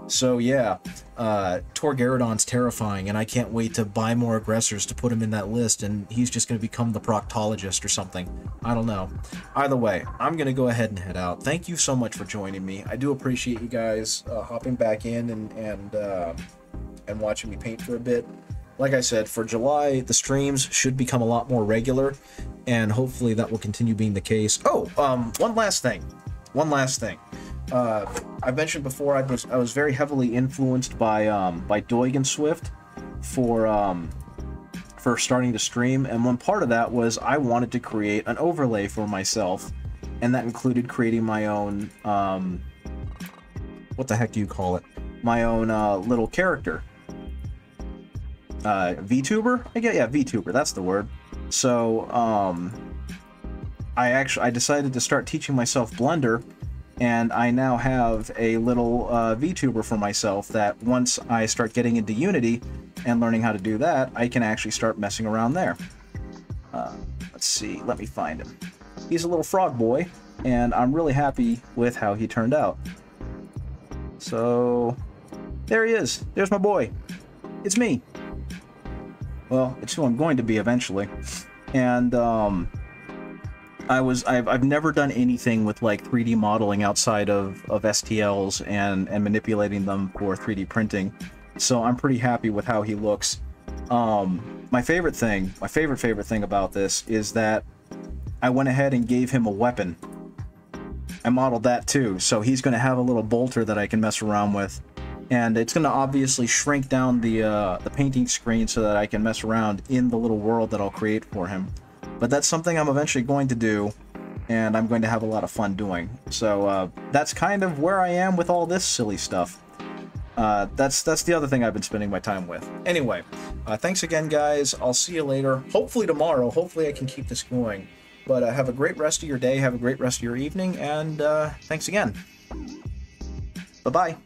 So yeah, Torgaradon's terrifying, and I can't wait to buy more aggressors to put him in that list, and he's just going to become the proctologist or something. I don't know. Either way, I'm going to go ahead and head out. Thank you so much for joining me. I do appreciate you guys hopping back in and watching me paint for a bit. Like I said, for July, the streams should become a lot more regular, and hopefully that will continue being the case. Oh, one last thing. I mentioned before I was very heavily influenced by Doig and Swift for starting to stream, and one part of that was I wanted to create an overlay for myself, and that included creating my own what the heck do you call it? My own little character. VTuber? Yeah, VTuber, that's the word. So, I decided to start teaching myself Blender, and I now have a little VTuber for myself that once I start getting into Unity and learning how to do that, I can actually start messing around there. Let's see, let me find him. He's a little frog boy, and I'm really happy with how he turned out. So, there he is. There's my boy. It's me. Well, it's who I'm going to be eventually. And I've never done anything with like 3D modeling outside of STLs and manipulating them for 3D printing. So I'm pretty happy with how he looks. My favorite thing about this is that I went ahead and gave him a weapon. I modeled that too, so he's going to have a little bolter that I can mess around with. And it's going to obviously shrink down the painting screen so that I can mess around in the little world that I'll create for him. But that's something I'm eventually going to do, and I'm going to have a lot of fun doing. So that's kind of where I am with all this silly stuff. That's the other thing I've been spending my time with. Anyway, thanks again, guys. I'll see you later. Hopefully tomorrow. Hopefully I can keep this going. But have a great rest of your day. Have a great rest of your evening. And thanks again. Bye-bye.